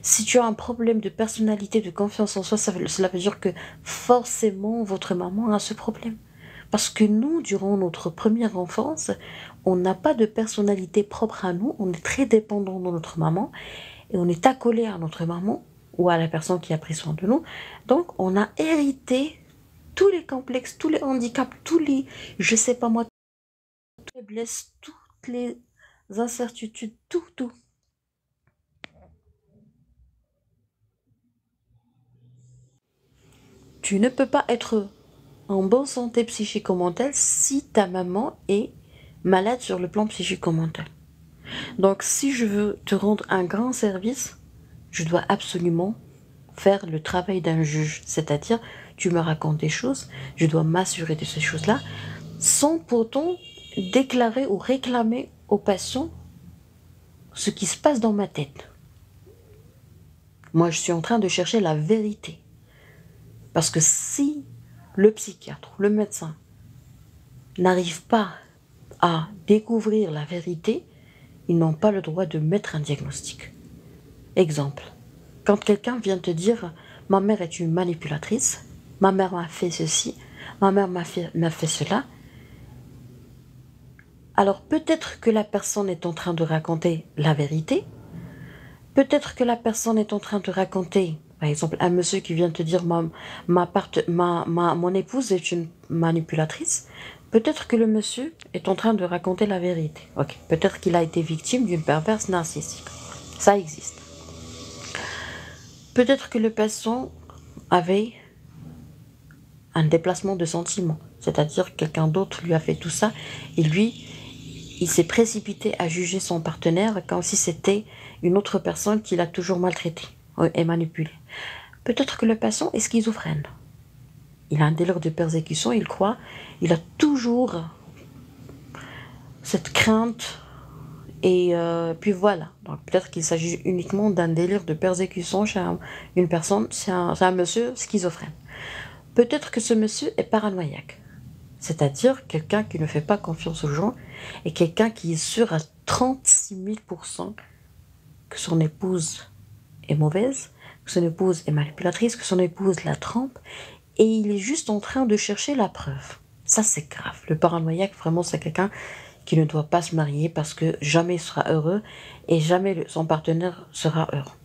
Si tu as un problème de personnalité, de confiance en soi, cela veut dire que forcément votre maman a ce problème. Parce que nous, durant notre première enfance, on n'a pas de personnalité propre à nous, on est très dépendant de notre maman et on est accolé à notre maman ou à la personne qui a pris soin de nous. Donc, on a hérité tous les complexes, tous les handicaps, tous les, je sais pas moi, toutes les blesses, toutes les incertitudes, tout. Tu ne peux pas être en bonne santé psychico-mentale si ta maman est malade sur le plan psychico-mental. Donc, si je veux te rendre un grand service, je dois absolument faire le travail d'un juge. C'est-à-dire, tu me racontes des choses, je dois m'assurer de ces choses-là, sans pourtant déclarer ou réclamer au patient ce qui se passe dans ma tête. Moi, je suis en train de chercher la vérité. Parce que si le psychiatre, le médecin, n'arrive pas à découvrir la vérité, ils n'ont pas le droit de mettre un diagnostic. Exemple, quand quelqu'un vient te dire « ma mère est une manipulatrice, ma mère m'a fait ceci, ma mère m'a fait cela », alors peut-être que la personne est en train de raconter la vérité, peut-être que la personne est en train de raconter, par exemple, un monsieur qui vient te dire mon épouse est une manipulatrice, peut-être que le monsieur est en train de raconter la vérité. Ok, peut-être qu'il a été victime d'une perverse narcissique. Ça existe. Peut-être que le patient avait un déplacement de sentiments, c'est-à-dire que quelqu'un d'autre lui a fait tout ça et lui, il s'est précipité à juger son partenaire comme si c'était une autre personne qui l'a toujours maltraité et manipulé. Peut-être que le patient est schizophrène. Il a un délire de persécution, il croit, il a toujours cette crainte et puis voilà. Donc peut-être qu'il s'agit uniquement d'un délire de persécution chez une personne, c'est un monsieur schizophrène. Peut-être que ce monsieur est paranoïaque. C'est-à-dire quelqu'un qui ne fait pas confiance aux gens et quelqu'un qui est sûr à 36 000% que son épouse est mauvaise, que son épouse est manipulatrice, que son épouse la trompe et il est juste en train de chercher la preuve. Ça, c'est grave. Le paranoïaque, vraiment, c'est quelqu'un qui ne doit pas se marier parce que jamais il sera heureux et jamais son partenaire sera heureux.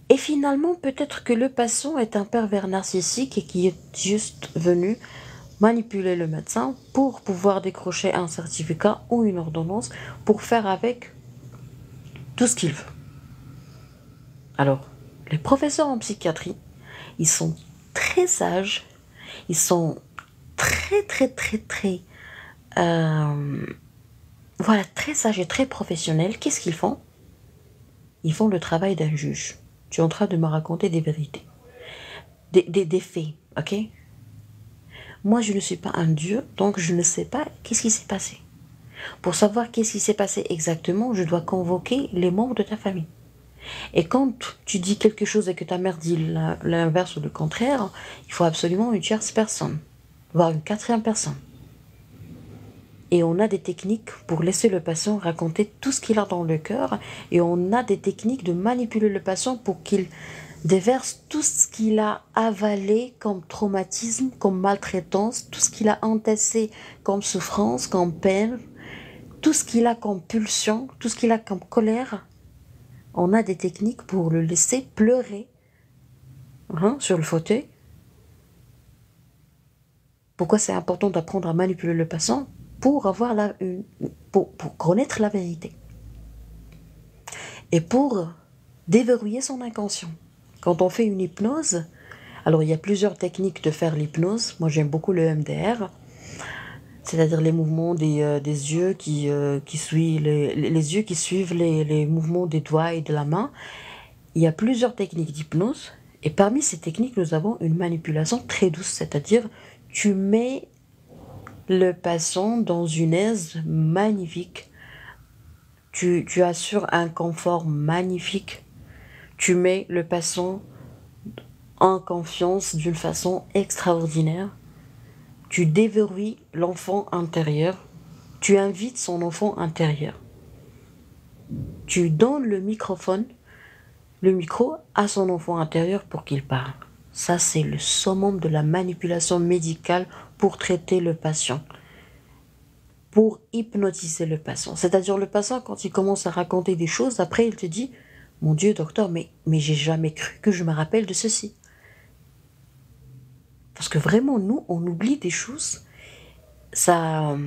Et finalement, peut-être que le patient est un pervers narcissique et qui est juste venu manipuler le médecin pour pouvoir décrocher un certificat ou une ordonnance pour faire avec tout ce qu'il veut. Alors, les professeurs en psychiatrie, ils sont très sages, ils sont très, voilà, très sages et très professionnels. Qu'est-ce qu'ils font? Ils font le travail d'un juge. Tu es en train de me raconter des vérités, des faits, ok? Moi, je ne suis pas un dieu, donc je ne sais pas qu'est-ce qui s'est passé. Pour savoir qu'est-ce qui s'est passé exactement, je dois convoquer les membres de ta famille. Et quand tu dis quelque chose et que ta mère dit l'inverse ou le contraire, il faut absolument une tierce personne, voire une quatrième personne. Et on a des techniques pour laisser le patient raconter tout ce qu'il a dans le cœur. Et on a des techniques de manipuler le patient pour qu'il déverse tout ce qu'il a avalé comme traumatisme, comme maltraitance, tout ce qu'il a entassé comme souffrance, comme peine, tout ce qu'il a comme pulsion, tout ce qu'il a comme colère. On a des techniques pour le laisser pleurer sur le fauteuil. Pourquoi c'est important d'apprendre à manipuler le patient? Pour avoir pour connaître la vérité. Et pour déverrouiller son inconscient. Quand on fait une hypnose, alors il y a plusieurs techniques de faire l'hypnose. Moi j'aime beaucoup le MDR, c'est-à-dire les mouvements des yeux qui suivent les yeux qui suivent les mouvements des doigts et de la main. Il y a plusieurs techniques d'hypnose. Et parmi ces techniques, nous avons une manipulation très douce, c'est-à-dire tu mets le patient dans une aise magnifique. Tu assures un confort magnifique. Tu mets le patient en confiance d'une façon extraordinaire. Tu déverrouilles l'enfant intérieur. Tu invites son enfant intérieur. Tu donnes le micro à son enfant intérieur pour qu'il parle. Ça, c'est le summum de la manipulation médicale pour traiter le patient. Pour hypnotiser le patient. C'est-à-dire le patient, quand il commence à raconter des choses, après il te dit « Mon Dieu, docteur, mais j'ai jamais cru que je me rappelle de ceci. » Parce que vraiment, nous, on oublie des choses. Ça,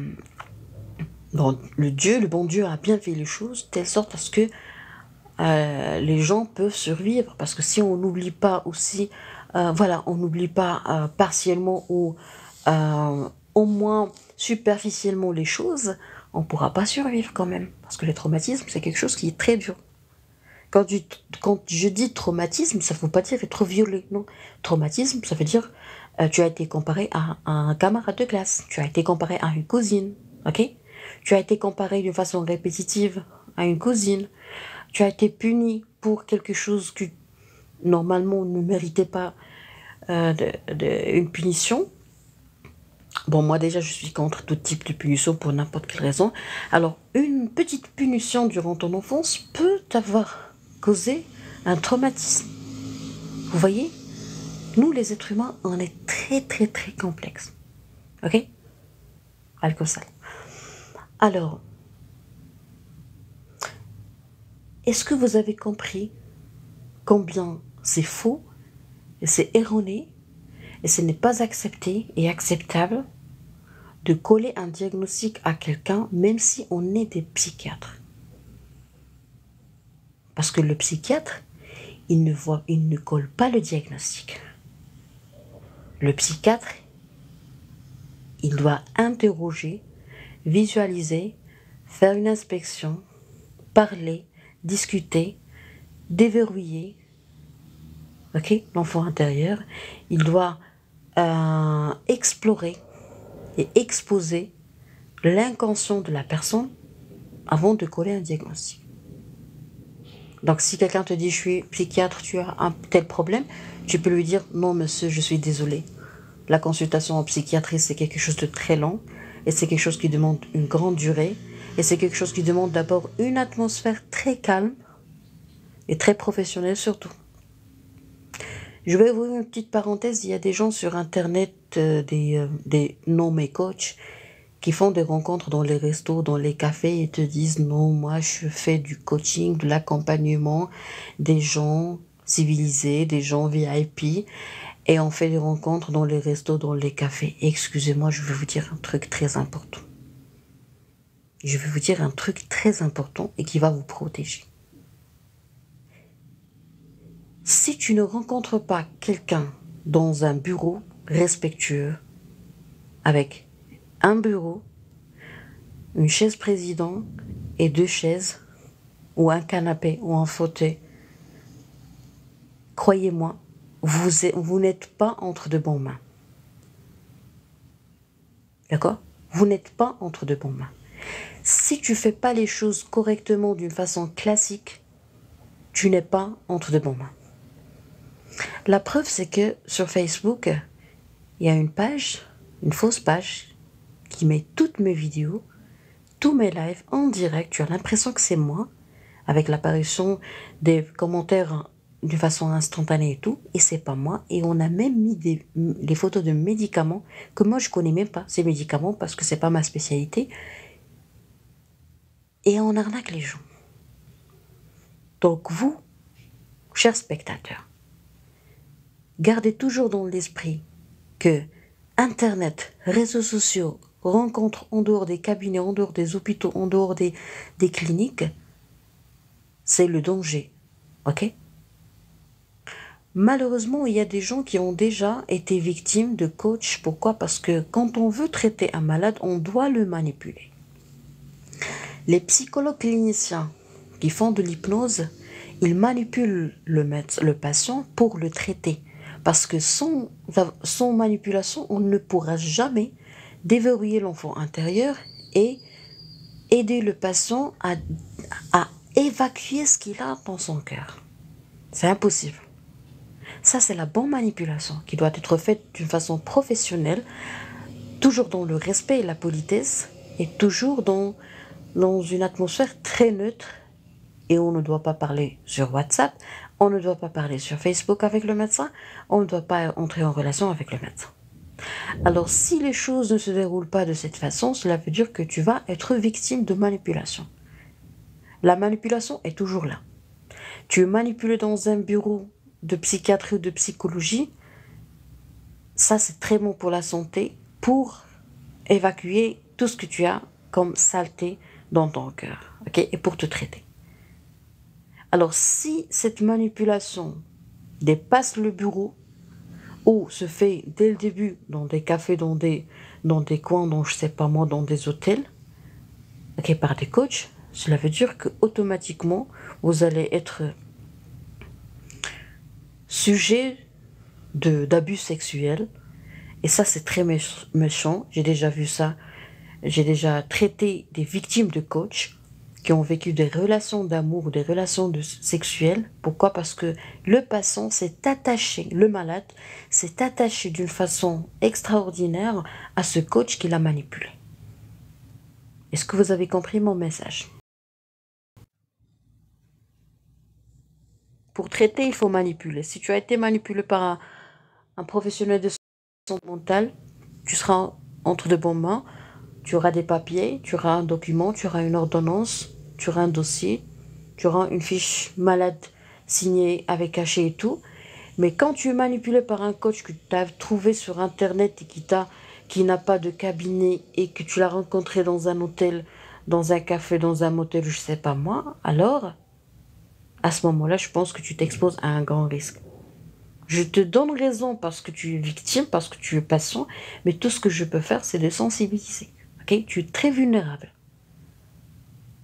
bon, le bon Dieu a bien fait les choses, de telle sorte à ce que les gens peuvent survivre. Parce que si on n'oublie pas aussi, voilà, on n'oublie pas partiellement ou au moins superficiellement les choses, on ne pourra pas survivre quand même. Parce que le traumatisme, c'est quelque chose qui est très dur. Quand je dis traumatisme, ça ne veut pas dire être violé, non. Traumatisme, ça veut dire tu as été comparé à un camarade de classe, tu as été comparé à une cousine, ok? Tu as été comparé d'une façon répétitive à une cousine, tu as été puni pour quelque chose que normalement ne méritait pas une punition. Bon, moi déjà, je suis contre tout type de punition pour n'importe quelle raison. Alors, une petite punition durant ton enfance peut t'avoir causé un traumatisme. Vous voyez? Nous, les êtres humains, on est très complexes. Ok? Alcosal. Alors, est-ce que vous avez compris combien c'est faux et c'est erroné et ce n'est pas accepté et acceptable de coller un diagnostic à quelqu'un même si on est des psychiatres? Parce que le psychiatre, il ne colle pas le diagnostic. Le psychiatre, il doit interroger, visualiser, faire une inspection, parler, discuter, déverrouiller, ok, l'enfant intérieur. Il doit explorer et exposer l'inconscient de la personne avant de coller un diagnostic. Donc si quelqu'un te dit « je suis psychiatre, tu as un tel problème », tu peux lui dire « non monsieur, je suis désolé. La consultation en psychiatrie, c'est quelque chose de très long et c'est quelque chose qui demande une grande durée et c'est quelque chose qui demande d'abord une atmosphère très calme et très professionnelle surtout. » Je vais ouvrir une petite parenthèse, il y a des gens sur internet, des nommés coachs, qui font des rencontres dans les restos, dans les cafés et te disent « non, moi je fais du coaching, de l'accompagnement des gens civilisés, des gens VIP » Et on fait des rencontres dans les restos, dans les cafés. Excusez-moi, je vais vous dire un truc très important. Je vais vous dire un truc très important et qui va vous protéger. Si tu ne rencontres pas quelqu'un dans un bureau respectueux, avec un bureau, une chaise président et 2 chaises, ou un canapé, ou un fauteuil, croyez-moi, vous n'êtes pas entre de bonnes mains. D'accord? Vous n'êtes pas entre de bonnes mains. Si tu ne fais pas les choses correctement d'une façon classique, tu n'es pas entre de bonnes mains. La preuve, c'est que sur Facebook, il y a une page, une fausse page, qui met toutes mes vidéos, tous mes lives en direct. Tu as l'impression que c'est moi, avec l'apparition des commentaires de façon instantanée et tout, et c'est pas moi. Et on a même mis les photos de médicaments que moi je connais même pas ces médicaments parce que c'est pas ma spécialité. Et on arnaque les gens. Donc vous, chers spectateurs, gardez toujours dans l'esprit que Internet, réseaux sociaux, rencontres en dehors des cabinets, en dehors des hôpitaux, en dehors des cliniques, c'est le danger. Ok? Malheureusement, il y a des gens qui ont déjà été victimes de coachs. Pourquoi? Parce que quand on veut traiter un malade, on doit le manipuler. Les psychologues cliniciens qui font de l'hypnose, ils manipulent le patient pour le traiter. Parce que sans manipulation, on ne pourra jamais déverrouiller l'enfant intérieur et aider le patient à évacuer ce qu'il a dans son cœur. C'est impossible. Ça, c'est la bonne manipulation qui doit être faite d'une façon professionnelle, toujours dans le respect et la politesse, et toujours dans une atmosphère très neutre. Et on ne doit pas parler sur WhatsApp, on ne doit pas parler sur Facebook avec le médecin, on ne doit pas entrer en relation avec le médecin. Alors, si les choses ne se déroulent pas de cette façon, cela veut dire que tu vas être victime de manipulation. La manipulation est toujours là. Tu es manipulé dans un bureau de psychiatrie ou de psychologie, ça c'est très bon pour la santé, pour évacuer tout ce que tu as comme saleté dans ton cœur, ok, et pour te traiter. Alors si cette manipulation dépasse le bureau ou se fait dès le début dans des cafés, dans des coins, dans je sais pas moi, dans des hôtels, ok, par des coachs, cela veut dire que automatiquement vous allez être sujet d'abus sexuels. Et ça, c'est très méchant. J'ai déjà vu ça. J'ai déjà traité des victimes de coach qui ont vécu des relations d'amour ou des relations sexuelles. Pourquoi? Parce que le patient s'est attaché, le malade s'est attaché d'une façon extraordinaire à ce coach qui l'a manipulé. Est-ce que vous avez compris mon message? Pour traiter, il faut manipuler. Si tu as été manipulé par un professionnel de santé mentale, tu seras entre de bonnes mains. Tu auras des papiers, tu auras un document, tu auras une ordonnance, tu auras un dossier, tu auras une fiche malade signée avec cachet et tout. Mais quand tu es manipulé par un coach que tu as trouvé sur Internet et qui n'a pas de cabinet et que tu l'as rencontré dans un hôtel, dans un café, dans un motel, je sais pas moi, alors, à ce moment-là, je pense que tu t'exposes à un grand risque. Je te donne raison parce que tu es victime, parce que tu es patient, mais tout ce que je peux faire, c'est de sensibiliser. Okay? Tu es très vulnérable.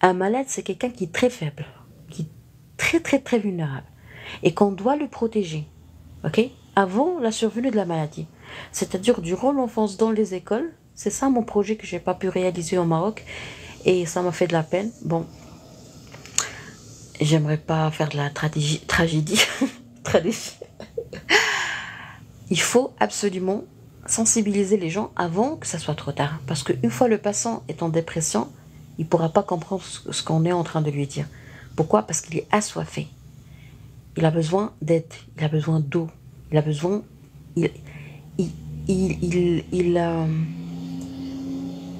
Un malade, c'est quelqu'un qui est très faible, qui est très, très, très vulnérable. Et qu'on doit le protéger. Okay? Avant la survenue de la maladie. C'est-à-dire durant l'enfance dans les écoles. C'est ça mon projet que je n'ai pas pu réaliser au Maroc. Et ça m'a fait de la peine. Bon. J'aimerais pas faire de la tragédie. Il faut absolument sensibiliser les gens avant que ça soit trop tard. Parce qu'une fois le patient est en dépression, il ne pourra pas comprendre ce qu'on est en train de lui dire. Pourquoi? Parce qu'il est assoiffé. Il a besoin d'aide, il a besoin d'eau, il a besoin...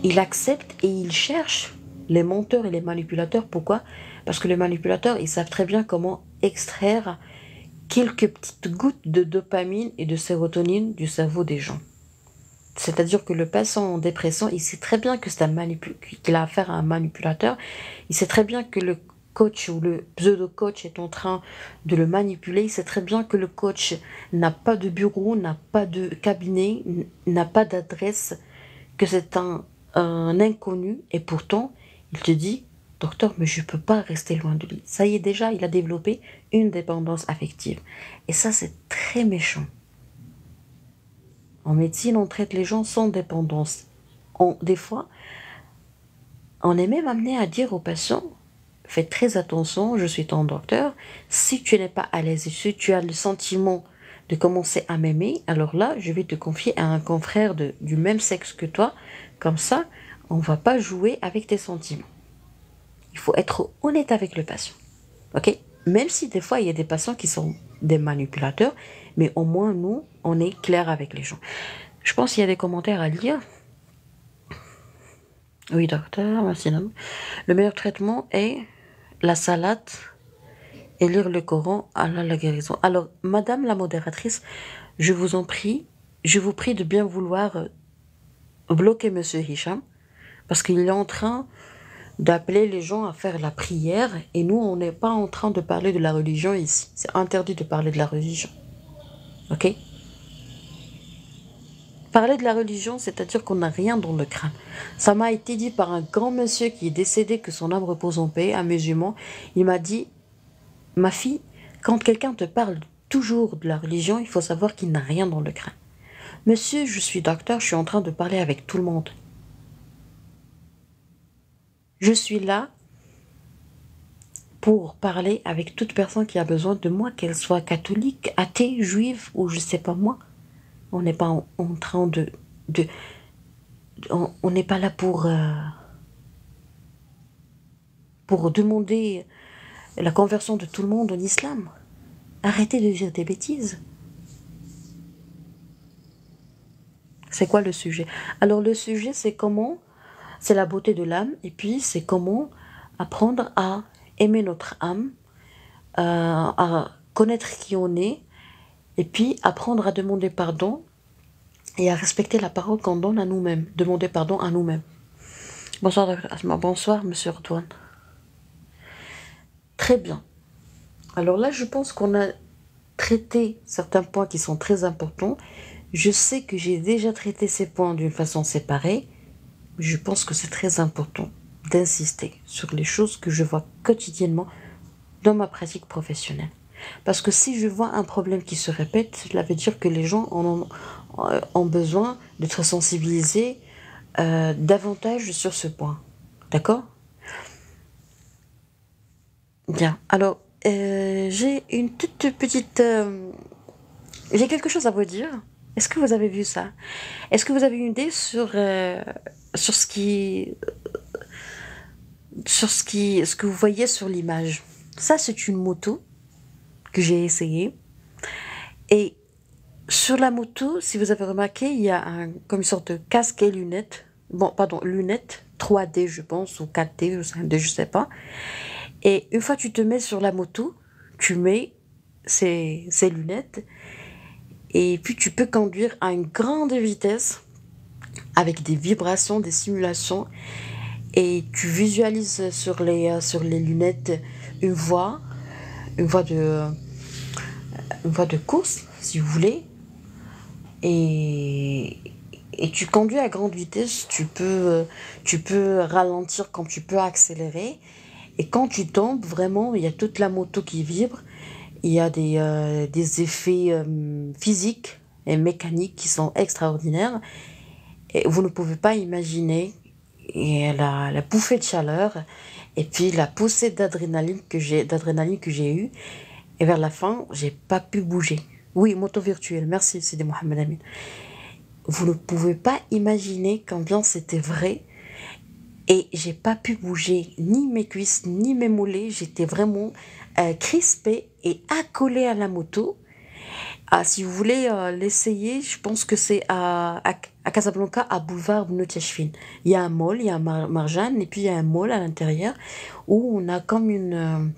Il accepte et il cherche les menteurs et les manipulateurs. Pourquoi? Parce que les manipulateurs, ils savent très bien comment extraire quelques petites gouttes de dopamine et de sérotonine du cerveau des gens. C'est-à-dire que le patient en dépression, il sait très bien que c'est qu'il a affaire à un manipulateur. Il sait très bien que le coach ou le pseudo-coach est en train de le manipuler. Il sait très bien que le coach n'a pas de bureau, n'a pas de cabinet, n'a pas d'adresse, que c'est un inconnu. Et pourtant, il te dit, docteur, mais je ne peux pas rester loin de lui. Ça y est, déjà, il a développé une dépendance affective. Et ça, c'est très méchant. En médecine, on traite les gens sans dépendance. Des fois, on est même amené à dire aux patients, faites très attention, je suis ton docteur, si tu n'es pas à l'aise et si tu as le sentiment de commencer à m'aimer, alors là, je vais te confier à un confrère du même sexe que toi, comme ça, on ne va pas jouer avec tes sentiments. Il faut être honnête avec le patient, ok? Même si des fois, il y a des patients qui sont des manipulateurs, mais au moins, nous, on est clair avec les gens. Je pense qu'il y a des commentaires à lire. Oui, docteur, merci. Le meilleur traitement est la salade et lire le Coran. Allah la guérison. Alors, madame la modératrice, je vous en prie, je vous prie de bien vouloir bloquer monsieur Hicham, parce qu'il est en train d'appeler les gens à faire la prière, et nous, on n'est pas en train de parler de la religion ici. C'est interdit de parler de la religion. Ok? Parler de la religion, c'est-à-dire qu'on n'a rien dans le crâne. Ça m'a été dit par un grand monsieur qui est décédé, que son âme repose en paix, un musulman. Il m'a dit, ma fille, quand quelqu'un te parle toujours de la religion, il faut savoir qu'il n'a rien dans le crâne. Monsieur, je suis docteur, je suis en train de parler avec tout le monde. Je suis là pour parler avec toute personne qui a besoin de moi, qu'elle soit catholique, athée, juive ou je sais pas moi. On n'est pas en train on n'est pas là pour demander la conversion de tout le monde en islam. Arrêtez de dire des bêtises. C'est quoi le sujet? Alors le sujet, c'est la beauté de l'âme, et puis c'est comment apprendre à aimer notre âme, à connaître qui on est, et puis apprendre à demander pardon et à respecter la parole qu'on donne à nous-mêmes. Demander pardon à nous-mêmes. Bonsoir, Dr. Asma. Bonsoir, monsieur Antoine. Très bien. Alors là, je pense qu'on a traité certains points qui sont très importants. Je sais que j'ai déjà traité ces points d'une façon séparée. Je pense que c'est très important d'insister sur les choses que je vois quotidiennement dans ma pratique professionnelle. Parce que si je vois un problème qui se répète, cela veut dire que les gens ont besoin d'être sensibilisés davantage sur ce point. D'accord? Bien. Alors, j'ai une toute petite... j'ai quelque chose à vous dire. Est-ce que vous avez vu ça? Est-ce que vous avez une idée sur ce que vous voyez sur l'image? Ça, c'est une moto que j'ai essayée. Et sur la moto, si vous avez remarqué, il y a comme une sorte de casque et lunettes. Bon, pardon, lunettes 3D, je pense, ou 4D, ou 5D, je sais pas. Et une fois que tu te mets sur la moto, tu mets ces lunettes et puis tu peux conduire à une grande vitesse avec des vibrations, des simulations, et tu visualises sur les lunettes une voie de course, si vous voulez, et tu conduis à grande vitesse. Tu peux ralentir comme tu peux accélérer, et quand tu tombes, vraiment, il y a toute la moto qui vibre. Il y a des effets physiques et mécaniques qui sont extraordinaires. Et vous ne pouvez pas imaginer la bouffée de chaleur et puis la poussée d'adrénaline que j'ai eue. Et vers la fin, j'ai pas pu bouger. Oui, moto virtuelle. Merci, Sidi Mohamed Amin. Vous ne pouvez pas imaginer combien c'était vrai. Et j'ai pas pu bouger ni mes cuisses ni mes mollets. J'étais vraiment crispée et accolée à la moto. Ah, si vous voulez l'essayer, je pense que c'est à Casablanca, à Boulevard Bnotchefin. Il y a un mall, il y a un Marjan, et puis il y a un mall à l'intérieur où on a comme une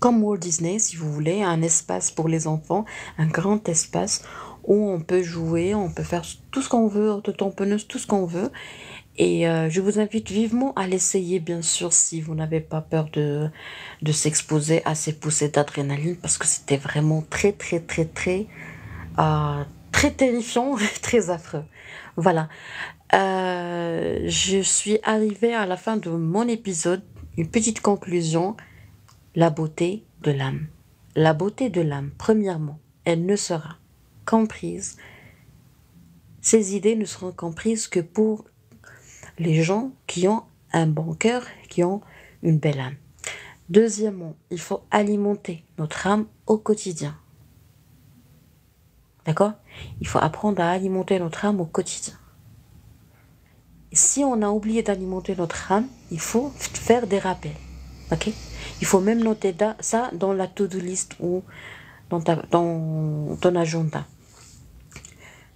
comme Walt Disney, si vous voulez, un espace pour les enfants, un grand espace où on peut jouer, on peut faire tout ce qu'on veut, de tamponneuse, tout ce qu'on veut. Et je vous invite vivement à l'essayer, bien sûr, si vous n'avez pas peur de s'exposer à ces poussées d'adrénaline, parce que c'était vraiment très, très, très, très, très terrifiant, très affreux. Voilà. Je suis arrivée à la fin de mon épisode. Une petite conclusion. La beauté de l'âme. La beauté de l'âme, premièrement, elle ne sera comprise. Ces idées ne seront comprises que pour les gens qui ont un bon cœur, qui ont une belle âme. Deuxièmement, il faut alimenter notre âme au quotidien. D'accord? Il faut apprendre à alimenter notre âme au quotidien. Si on a oublié d'alimenter notre âme, il faut faire des rappels. Ok? Il faut même noter ça dans la to-do list ou dans ton agenda.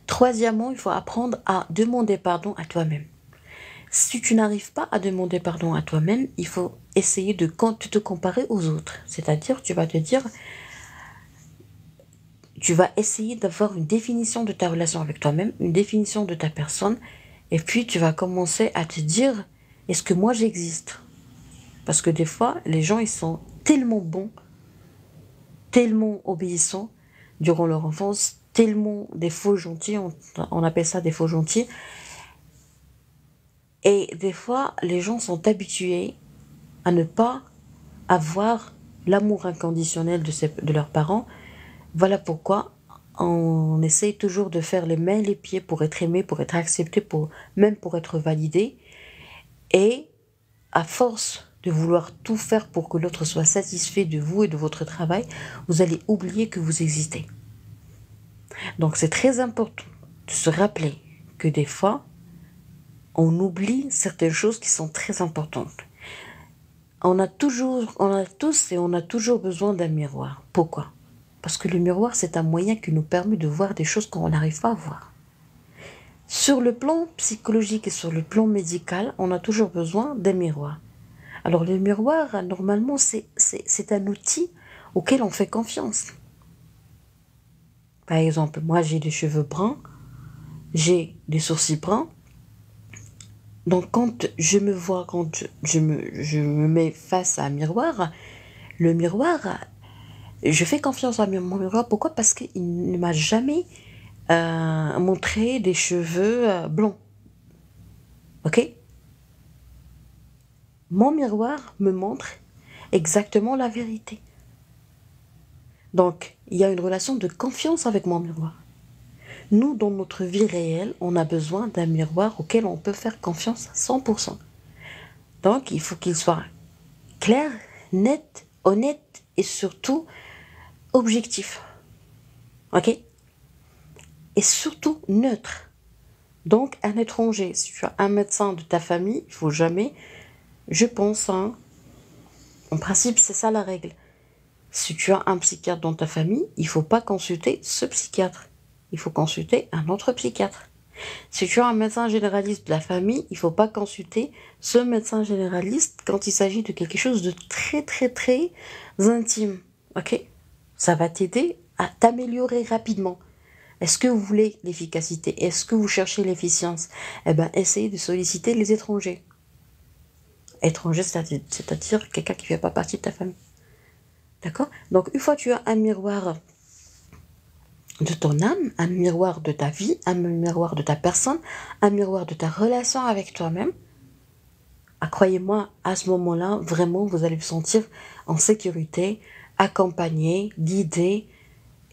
Troisièmement, il faut apprendre à demander pardon à toi-même. Si tu n'arrives pas à demander pardon à toi-même, il faut essayer de te comparer aux autres. C'est-à-dire, tu vas te dire, tu vas essayer d'avoir une définition de ta relation avec toi-même, une définition de ta personne, et puis tu vas commencer à te dire, est-ce que moi j'existe? Parce que des fois, les gens, ils sont tellement bons, tellement obéissants durant leur enfance, tellement des faux gentils, on appelle ça des faux gentils. Et des fois, les gens sont habitués à ne pas avoir l'amour inconditionnel de leurs parents. Voilà pourquoi on essaye toujours de faire les mains et les pieds pour être aimé, pour être accepté, même pour être validé. Et à force de vouloir tout faire pour que l'autre soit satisfait de vous et de votre travail, vous allez oublier que vous existez. Donc c'est très important de se rappeler que des fois, on oublie certaines choses qui sont très importantes. On a tous et on a toujours besoin d'un miroir. Pourquoi? Parce que le miroir, c'est un moyen qui nous permet de voir des choses qu'on n'arrive pas à voir. Sur le plan psychologique et sur le plan médical, on a toujours besoin d'un miroir. Alors le miroir, normalement, c'est un outil auquel on fait confiance. Par exemple, moi j'ai des cheveux bruns, j'ai des sourcils bruns. Donc quand je me vois, quand je me mets face à un miroir, le miroir, je fais confiance à mon miroir. Pourquoi? Parce qu'il ne m'a jamais montré des cheveux blonds. Ok? Mon miroir me montre exactement la vérité. Donc, il y a une relation de confiance avec mon miroir. Nous, dans notre vie réelle, on a besoin d'un miroir auquel on peut faire confiance à 100%. Donc, il faut qu'il soit clair, net, honnête et surtout objectif. Ok? Et surtout neutre. Donc, un étranger, si tu as un médecin de ta famille, il ne faut jamais, je pense, en principe, c'est ça la règle. Si tu as un psychiatre dans ta famille, il ne faut pas consulter ce psychiatre. Il faut consulter un autre psychiatre. Si tu as un médecin généraliste de la famille, il ne faut pas consulter ce médecin généraliste quand il s'agit de quelque chose de très, très, très intime. Ok? Ça va t'aider à t'améliorer rapidement. Est-ce que vous voulez l'efficacité? Est-ce que vous cherchez l'efficience? Eh bien, essayez de solliciter les étrangers. Étranger, c'est-à-dire quelqu'un qui ne fait pas partie de ta famille. D'accord? Donc, une fois que tu as un miroir de ton âme, un miroir de ta vie, un miroir de ta personne, un miroir de ta relation avec toi-même, croyez-moi, à ce moment-là, vraiment, vous allez vous sentir en sécurité, accompagné, guidé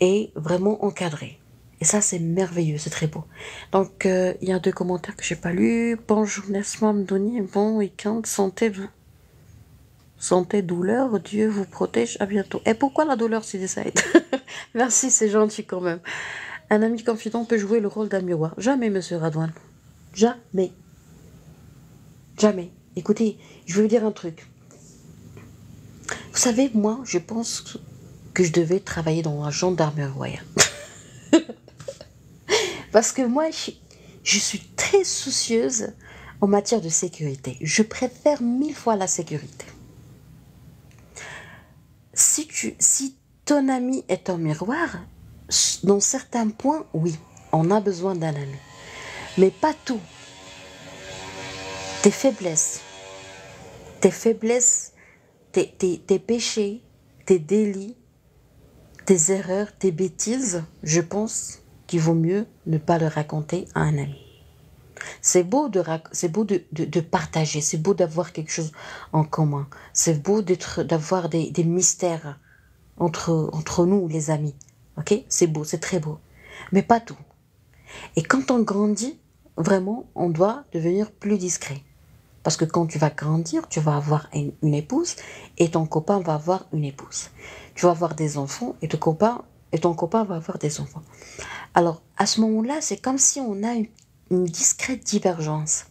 et vraiment encadré. Et ça, c'est merveilleux, c'est très beau. Donc, il y a 2 commentaires que j'ai pas lus. Bonjour Nesma Mdoni, bon week-end, santé, douleur, Dieu vous protège, à bientôt. Et pourquoi la douleur, si Saïd? Merci, c'est gentil quand même. Un ami confident peut jouer le rôle d'un miroir. Jamais, monsieur Radouane. Jamais. Jamais. Écoutez, je vais vous dire un truc. Vous savez, moi, je pense que je devais travailler dans la gendarmerie royale. Parce que moi, je suis très soucieuse en matière de sécurité. Je préfère 1000 fois la sécurité. Si ton ami est un miroir, dans certains points, oui, on a besoin d'un ami. Mais pas tout. Tes faiblesses, tes péchés, tes délits, tes erreurs, tes bêtises, je pense qu'il vaut mieux ne pas le raconter à un ami. C'est beau de partager, c'est beau d'avoir quelque chose en commun, c'est beau d'avoir des mystères entre nous, les amis. Ok? C'est beau, c'est très beau. Mais pas tout. Et quand on grandit, vraiment, on doit devenir plus discret. Parce que quand tu vas grandir, tu vas avoir une épouse et ton copain va avoir une épouse. Tu vas avoir des enfants et ton copain va avoir des enfants. Alors, à ce moment-là, c'est comme si on a une discrète divergence.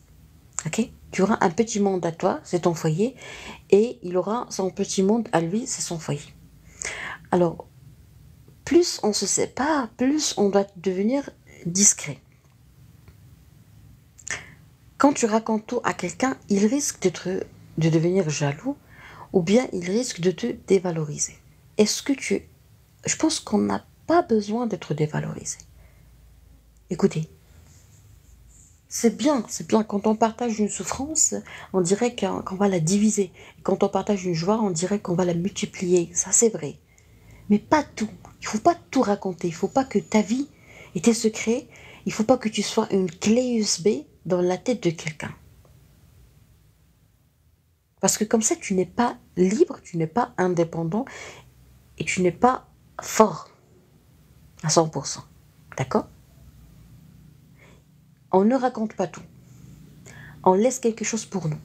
Ok? Tu auras un petit monde à toi, c'est ton foyer, et il aura son petit monde à lui, c'est son foyer. Alors, plus on se sépare, plus on doit devenir discret. Quand tu racontes tout à quelqu'un, il risque de devenir jaloux ou bien il risque de te dévaloriser. Je pense qu'on n'a pas besoin d'être dévalorisé. Écoutez, c'est bien quand on partage une souffrance, on dirait qu'on va la diviser. Quand on partage une joie, on dirait qu'on va la multiplier. Ça, c'est vrai. Mais pas tout. Il faut pas tout raconter. Il faut pas que ta vie et tes secrets, il faut pas que tu sois une clé USB dans la tête de quelqu'un. Parce que comme ça, tu n'es pas libre, tu n'es pas indépendant et tu n'es pas fort à 100%. D'accord? On ne raconte pas tout. On laisse quelque chose pour nous.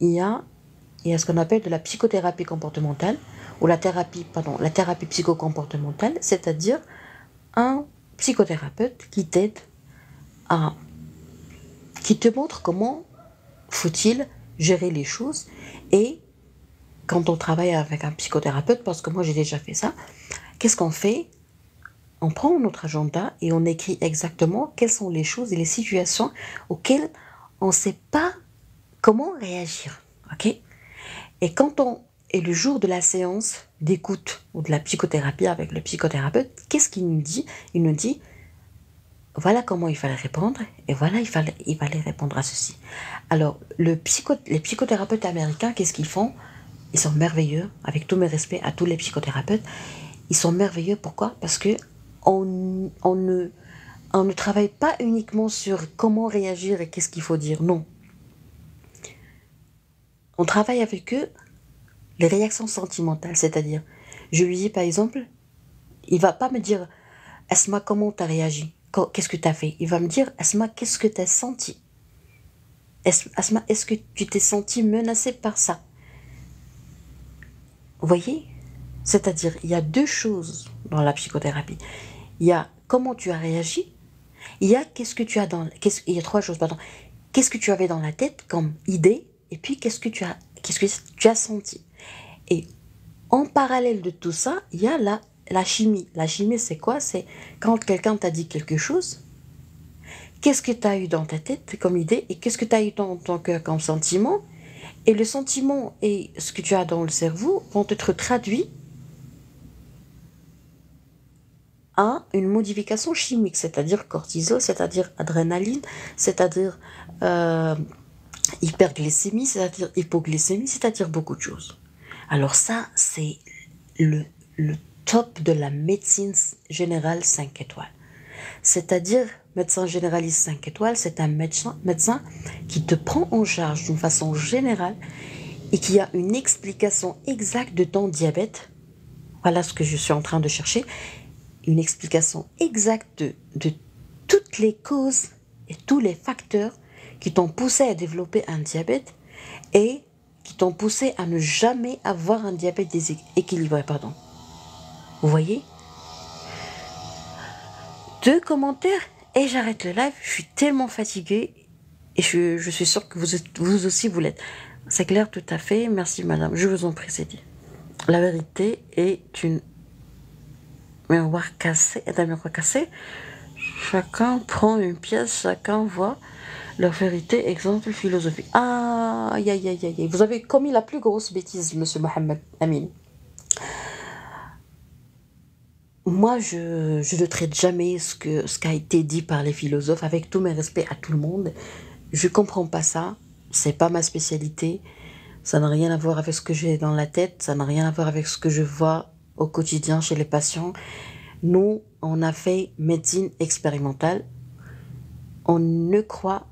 Il y a ce qu'on appelle de la psychothérapie comportementale ou la thérapie psychocomportementale, c'est-à-dire un psychothérapeute qui te montre comment faut-il gérer les choses. Et quand on travaille avec un psychothérapeute, parce que moi j'ai déjà fait ça, qu'est-ce qu'on fait? On prend notre agenda et on écrit exactement quelles sont les choses et les situations auxquelles on ne sait pas comment réagir. Ok? Et et le jour de la séance d'écoute ou de la psychothérapie avec le psychothérapeute, qu'est-ce qu'il nous dit? Il nous dit, voilà comment il fallait répondre et voilà, il fallait répondre à ceci. Alors, les psychothérapeutes américains, qu'est-ce qu'ils font? Ils sont merveilleux, avec tous mes respects à tous les psychothérapeutes. Ils sont merveilleux, pourquoi? Parce que on ne travaille pas uniquement sur comment réagir et qu'est-ce qu'il faut dire, non. On travaille avec eux les réactions sentimentales, c'est-à-dire, je lui dis par exemple, il va pas me dire, Asma, comment tu as réagi? Qu'est-ce que tu as fait? Il va me dire, Asma, qu'est-ce que tu as senti? Asma, est-ce que tu t'es senti menacé par ça? Vous voyez? C'est-à-dire, il y a deux choses dans la psychothérapie. Il y a comment tu as réagi, il y a il y a trois choses, pardon. Qu'est-ce que tu avais dans la tête comme idée, et puis qu'est-ce que tu as senti. Et en parallèle de tout ça, il y a la chimie. La chimie, c'est quoi? C'est quand quelqu'un t'a dit quelque chose, qu'est-ce que tu as eu dans ta tête comme idée, et qu'est-ce que tu as eu dans ton cœur comme sentiment. Et le sentiment et ce que tu as dans le cerveau vont être traduits à une modification chimique, c'est-à-dire cortisol, c'est-à-dire adrénaline, c'est-à-dire hyperglycémie, c'est-à-dire hypoglycémie, c'est-à-dire beaucoup de choses. Alors ça, c'est le top de la médecine générale 5 étoiles. C'est-à-dire, médecin généraliste 5 étoiles, c'est un médecin qui te prend en charge d'une façon générale et qui a une explication exacte de ton diabète. Voilà ce que je suis en train de chercher. Une explication exacte de toutes les causes et tous les facteurs qui t'ont poussé à développer un diabète et qui t'ont poussé à ne jamais avoir un diabète déséquilibré. Pardon. Vous voyez? 2 commentaires et j'arrête le live. Je suis tellement fatiguée et je suis sûre que vous aussi vous l'êtes. C'est clair, tout à fait. Merci madame. Je vous en prie, c'est dit. La vérité est un miroir cassé. Chacun prend une pièce, chacun voit leur vérité, exemple, philosophie. Ah, Aïe, aïe, aïe, aïe. Vous avez commis la plus grosse bêtise, monsieur Mohamed Amin. Moi, je ne traite jamais ce qu'a été dit par les philosophes, avec tous mes respects à tout le monde. Je comprends pas ça. C'est pas ma spécialité. Ça n'a rien à voir avec ce que j'ai dans la tête. Ça n'a rien à voir avec ce que je vois au quotidien chez les patients. Nous, on a fait médecine expérimentale. On ne croit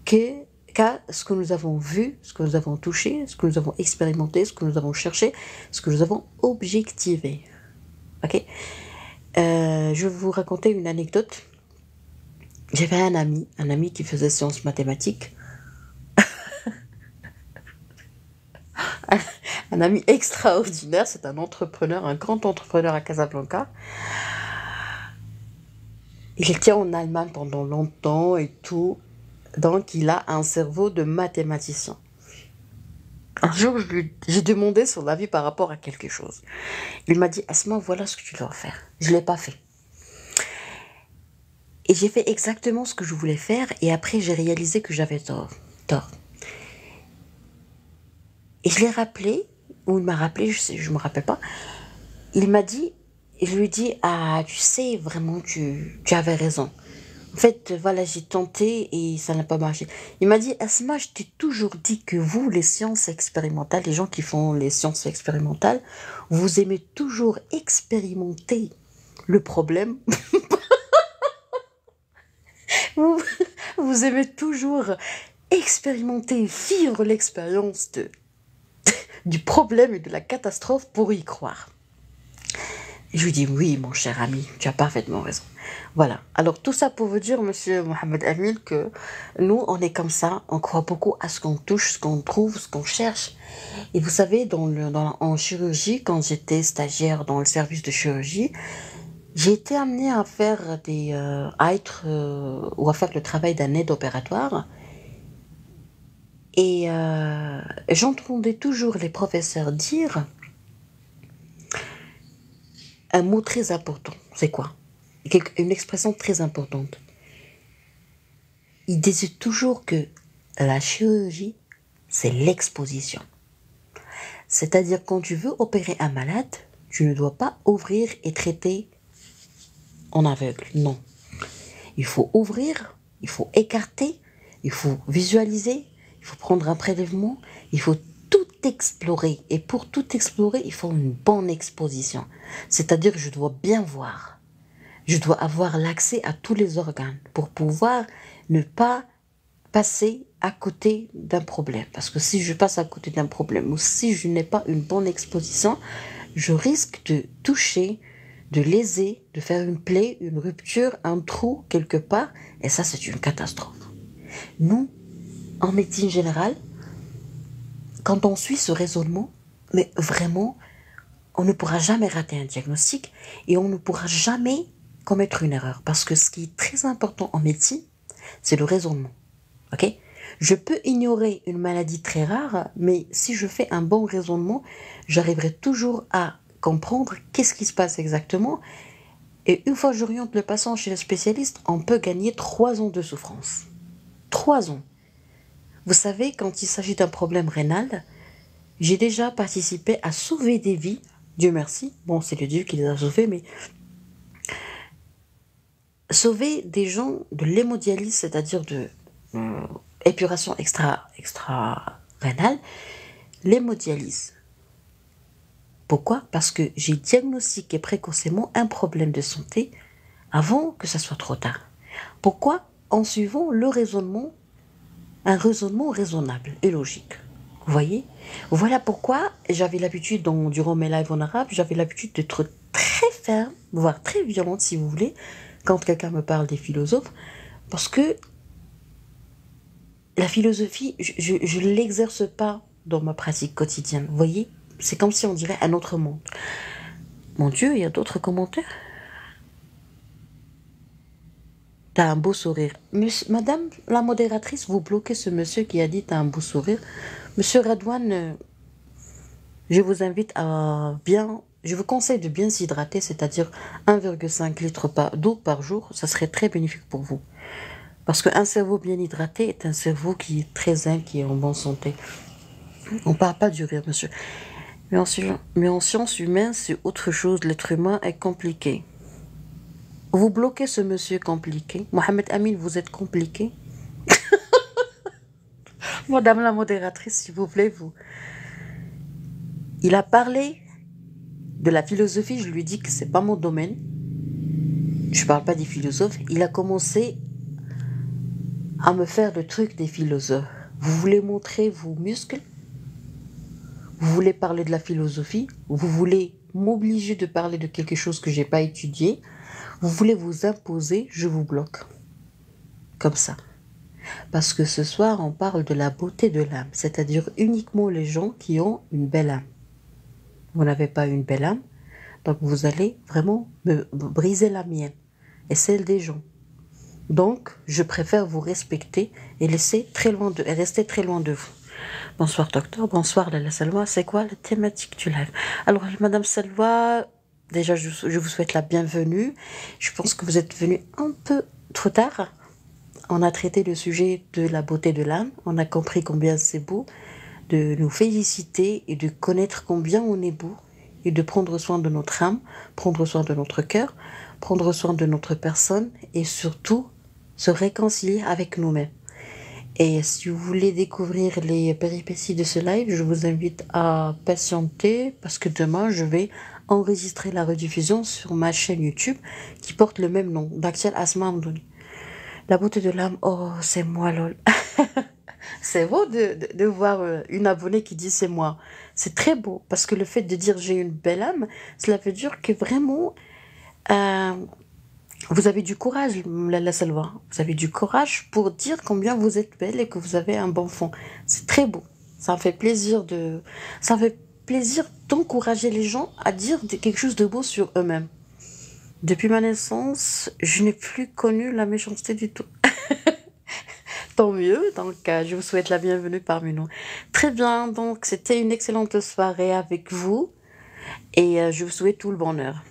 qu'à ce que nous avons vu, ce que nous avons touché, ce que nous avons expérimenté, ce que nous avons cherché, ce que nous avons objectivé. Ok? Je vais vous raconter une anecdote. J'avais un ami qui faisait sciences mathématiques. Un ami extraordinaire, c'est un entrepreneur, un grand entrepreneur à Casablanca. Il était en Allemagne pendant longtemps et tout. Donc, il a un cerveau de mathématicien. Un jour, j'ai demandé son avis par rapport à quelque chose. Il m'a dit, Asma, voilà ce que tu dois faire. Je ne l'ai pas fait. Et j'ai fait exactement ce que je voulais faire. Et après, j'ai réalisé que j'avais tort. Et je l'ai rappelé, ou il m'a rappelé, je me rappelle pas. Il m'a dit, et je lui ai dit, ah, tu sais, vraiment, tu avais raison. En fait, voilà, j'ai tenté et ça n'a pas marché. Il m'a dit, Asma, je t'ai toujours dit que vous, les sciences expérimentales, les gens qui font les sciences expérimentales, vous aimez toujours expérimenter le problème. vous, vous aimez toujours expérimenter, vivre l'expérience du problème et de la catastrophe pour y croire. Et je lui dis, oui, mon cher ami, tu as parfaitement raison. Voilà. Alors, tout ça pour vous dire, monsieur Mohamed Amin, que nous, on est comme ça. On croit beaucoup à ce qu'on touche, ce qu'on trouve, ce qu'on cherche. Et vous savez, en chirurgie, quand j'étais stagiaire dans le service de chirurgie, j'ai été amenée à faire ou à faire le travail d'un aide opératoire. Et j'entendais toujours les professeurs dire un mot très important. C'est quoi? Une expression très importante. Ils disaient toujours que la chirurgie, c'est l'exposition. C'est-à-dire, quand tu veux opérer un malade, tu ne dois pas ouvrir et traiter en aveugle. Non. Il faut ouvrir, il faut écarter, il faut visualiser, il faut prendre un prélèvement, il faut tout explorer. Et pour tout explorer, il faut une bonne exposition. C'est-à-dire que je dois bien voir. Je dois avoir l'accès à tous les organes pour pouvoir ne pas passer à côté d'un problème. Parce que si je passe à côté d'un problème ou si je n'ai pas une bonne exposition, je risque de toucher, de léser, de faire une plaie, une rupture, un trou quelque part. Et ça, c'est une catastrophe. Nous, en médecine générale, quand on suit ce raisonnement, mais vraiment, on ne pourra jamais rater un diagnostic et on ne pourra jamais commettre une erreur. Parce que ce qui est très important en médecine, c'est le raisonnement. Ok? Je peux ignorer une maladie très rare, mais si je fais un bon raisonnement, j'arriverai toujours à comprendre qu'est-ce qui se passe exactement. Et une fois que j'oriente le patient chez le spécialiste, on peut gagner 3 ans de souffrance. 3 ans. Vous savez, quand il s'agit d'un problème rénal, j'ai déjà participé à sauver des vies. Dieu merci. Bon, c'est le Dieu qui les a sauvés, mais sauver des gens de l'hémodialyse, c'est-à-dire de épuration extra-rénale, l'hémodialyse. Pourquoi? Parce que j'ai diagnostiqué précocement un problème de santé avant que ça soit trop tard. Pourquoi? En suivant le raisonnement, un raisonnement raisonnable et logique. Vous voyez? Voilà pourquoi j'avais l'habitude, durant mes lives en arabe, j'avais l'habitude d'être très ferme, voire très violente si vous voulez, quand quelqu'un me parle des philosophes, parce que la philosophie, je ne l'exerce pas dans ma pratique quotidienne. Vous voyez? C'est comme si on dirait un autre monde. Mon Dieu, il y a d'autres commentaires? T'as un beau sourire. Madame la modératrice, vous bloquez ce monsieur qui a dit t'as un beau sourire. Monsieur Radouane, je vous invite à je vous conseille de bien s'hydrater, c'est-à-dire 1,5 litre d'eau par jour. Ça serait très bénéfique pour vous. Parce qu'un cerveau bien hydraté est un cerveau qui est très zen, qui est en bonne santé. On ne parle pas du rire, monsieur. Mais en sciences humaines, c'est autre chose. L'être humain est compliqué. Vous bloquez ce monsieur compliqué. Mohamed Amin, vous êtes compliqué. Madame la modératrice, s'il vous plaît, vous. Il a parlé de la philosophie, je lui dis que c'est pas mon domaine. Je parle pas des philosophes. Il a commencé à me faire le truc des philosophes. Vous voulez montrer vos muscles? Vous voulez parler de la philosophie? Vous voulez m'obliger de parler de quelque chose que j'ai pas étudié? Vous voulez vous imposer? Je vous bloque. Comme ça. Parce que ce soir, on parle de la beauté de l'âme, c'est-à-dire uniquement les gens qui ont une belle âme. Vous n'avez pas une belle âme, donc vous allez vraiment me briser la mienne et celle des gens. Donc, je préfère vous respecter et rester très loin de vous. Bonsoir docteur, bonsoir Lala Salwa. C'est quoi la thématique du live? Alors, Madame Salwa, déjà, je vous souhaite la bienvenue. Je pense que vous êtes venue un peu trop tard. On a traité le sujet de la beauté de l'âme. On a compris combien c'est beau de nous féliciter et de connaître combien on est beau et de prendre soin de notre âme, prendre soin de notre cœur, prendre soin de notre personne et surtout se réconcilier avec nous-mêmes. Et si vous voulez découvrir les péripéties de ce live, je vous invite à patienter parce que demain, je vais enregistrer la rediffusion sur ma chaîne YouTube qui porte le même nom, Bakhtial Asma Amdouni. La beauté de l'âme, oh, c'est moi, lol. C'est beau de voir une abonnée qui dit c'est moi. C'est très beau parce que le fait de dire j'ai une belle âme, cela veut dire que vraiment, vous avez du courage, la Salwa. Vous avez du courage pour dire combien vous êtes belle et que vous avez un bon fond. C'est très beau. Ça me fait plaisir d'encourager les gens à dire quelque chose de beau sur eux-mêmes. Depuis ma naissance, je n'ai plus connu la méchanceté du tout. Tant mieux, donc je vous souhaite la bienvenue parmi nous. Très bien, donc c'était une excellente soirée avec vous et je vous souhaite tout le bonheur.